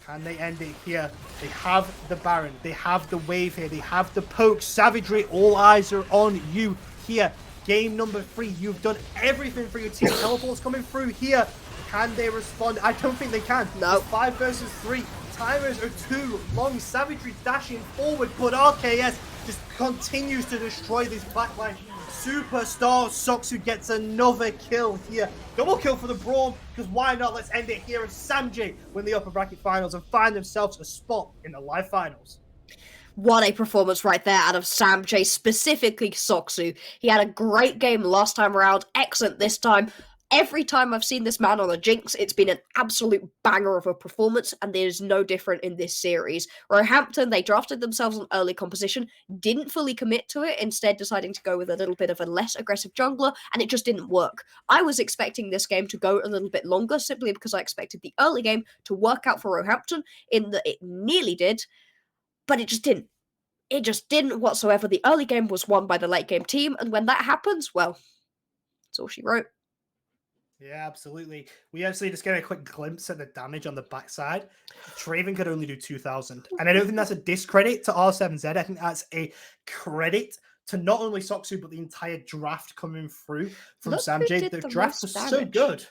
Can they end it here? They have the Baron. They have the wave here. They have the poke. Savagery, all eyes are on you here. Game number 3. You've done everything for your team. Teleport's coming through here. Can they respond? I don't think they can. No. 5 versus 3. Timers are too long. Savagery dashing forward, but RKS just continues to destroy this backline. Superstar Soxu gets another kill here. Double kill for the Braum, because why not? Let's end it here. And Samjay win the upper bracket finals and find themselves a spot in the live finals. What a performance right there out of Samjay, specifically Soxu. He had a great game last time around, excellent this time. Every time I've seen this man on a Jinx, it's been an absolute banger of a performance, and there's no different in this series. Roehampton, they drafted themselves an early composition, didn't fully commit to it, instead deciding to go with a little bit of a less aggressive jungler, and it just didn't work. I was expecting this game to go a little bit longer, simply because I expected the early game to work out for Roehampton, in that it nearly did, but it just didn't. It just didn't whatsoever. The early game was won by the late game team, and when that happens, well, that's all she wrote. Yeah, absolutely. We actually just get a quick glimpse at the damage on the backside. Traven could only do 2,000. And I don't think that's a discredit to R7Z. I think that's a credit to not only Soxu, but the entire draft coming through from Samjay. The draft was so good.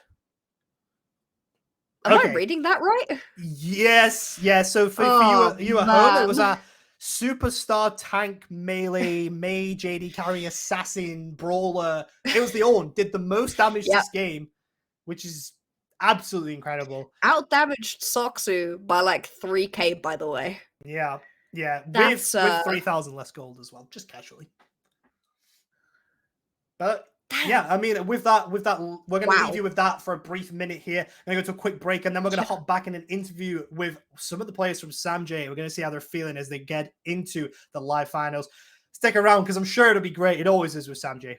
Am I reading that right? Yes. Yeah. So for you at home, it was a superstar tank, melee, mage, AD carry, assassin, brawler. It was the Ornn. Did the most damage this game, which is absolutely incredible. Out-damaged Soxu by like 3k, by the way. Yeah. Yeah. That's, with 3,000 less gold as well, just casually. But yeah, I mean, with that, we're going to leave you with that for a brief minute here. I'm going to go to a quick break, and then we're going to hop back in an interview with some of the players from Samjay. We're going to see how they're feeling as they get into the live finals. Stick around, because I'm sure it'll be great. It always is with Samjay.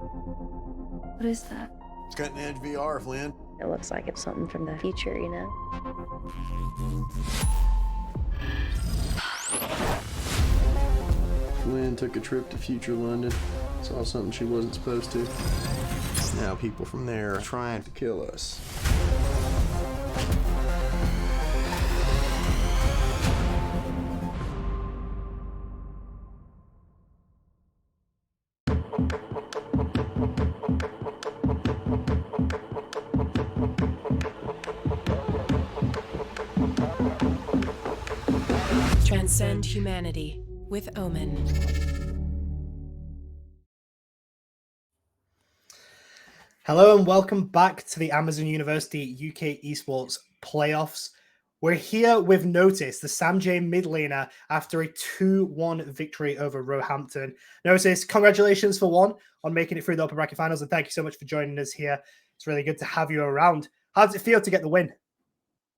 What is that? It's cutting edge VR, Flynn. It looks like it's something from the future, you know? Flynn took a trip to future London. Saw something she wasn't supposed to. Now people from there are trying to kill us. Transcend humanity with Omen. Hello and welcome back to the Amazon University UK Esports Playoffs. We're here with Notice, the Sam J mid laner, after a 2-1 victory over Roehampton. Notice, congratulations for one on making it through the upper bracket finals, and thank you so much for joining us here. It's really good to have you around. How does it feel to get the win?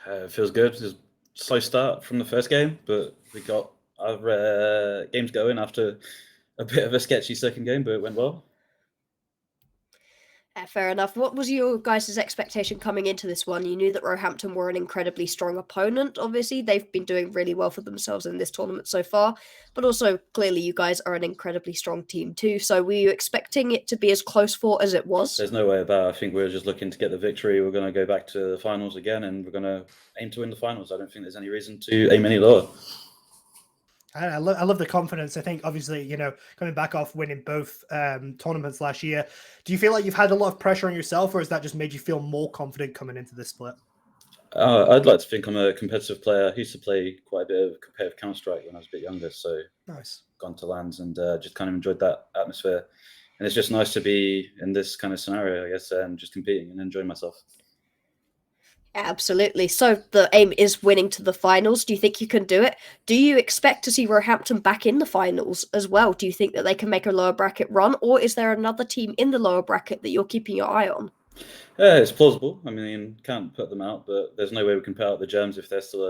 It feels good. It was a slow start from the first game, but we got our games going after a bit of a sketchy second game, but it went well. Fair enough. What was your guys' expectation coming into this one? You knew that Roehampton were an incredibly strong opponent, obviously. They've been doing really well for themselves in this tournament so far, but also clearly you guys are an incredibly strong team too. So were you expecting it to be as close fought as it was? There's no way about it. I think we're just looking to get the victory. We're going to go back to the finals again, and we're going to aim to win the finals. I don't think there's any reason to aim any lower. I love the confidence. I think, obviously, coming back off winning both tournaments last year, do you feel like you've had a lot of pressure on yourself, or has that just made you feel more confident coming into this split? I'd like to think I'm a competitive player. I used to play quite a bit of competitive Counter-Strike when I was a bit younger, so Nice. Gone to LANs and just kind of enjoyed that atmosphere. And it's just nice to be in this kind of scenario, I guess, and just competing and enjoying myself. Absolutely. So the aim is winning to the finals. Do you think you can do it? Do you expect to see Roehampton back in the finals as well? Do you think that they can make a lower bracket run, or is there another team in the lower bracket that you're keeping your eye on? Yeah, it's plausible. I mean, can't put them out, but there's no way we can put out the Germs if they're still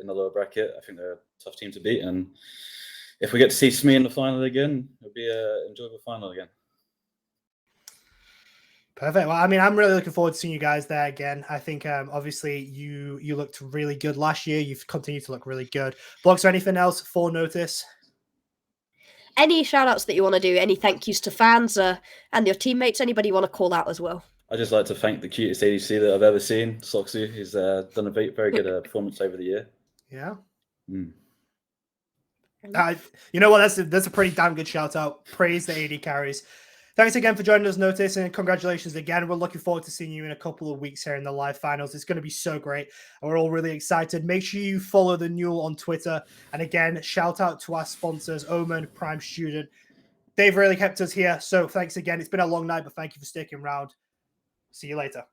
in the lower bracket. I think they're a tough team to beat, and if we get to see SME in the final again, it'll be an enjoyable final again. Perfect. Well, I mean, I'm really looking forward to seeing you guys there again. I think, obviously, you looked really good last year. You've continued to look really good. Blogs or anything else for Notice? Any shout outs that you want to do? Any thank yous to fans and your teammates? Anybody you want to call out as well? I'd just like to thank the cutest ADC that I've ever seen, Soxu, who's done a very good performance over the year. Yeah. Mm. You know what? That's a pretty damn good shout out. Praise the AD carries. Thanks again for joining us, Notice, and congratulations again. We're looking forward to seeing you in a couple of weeks here in the live finals. It's going to be so great, and we're all really excited. Make sure you follow the Newell on Twitter. And again, shout out to our sponsors, Omen, Prime Student. They've really kept us here, so thanks again. It's been a long night, but thank you for sticking around. See you later.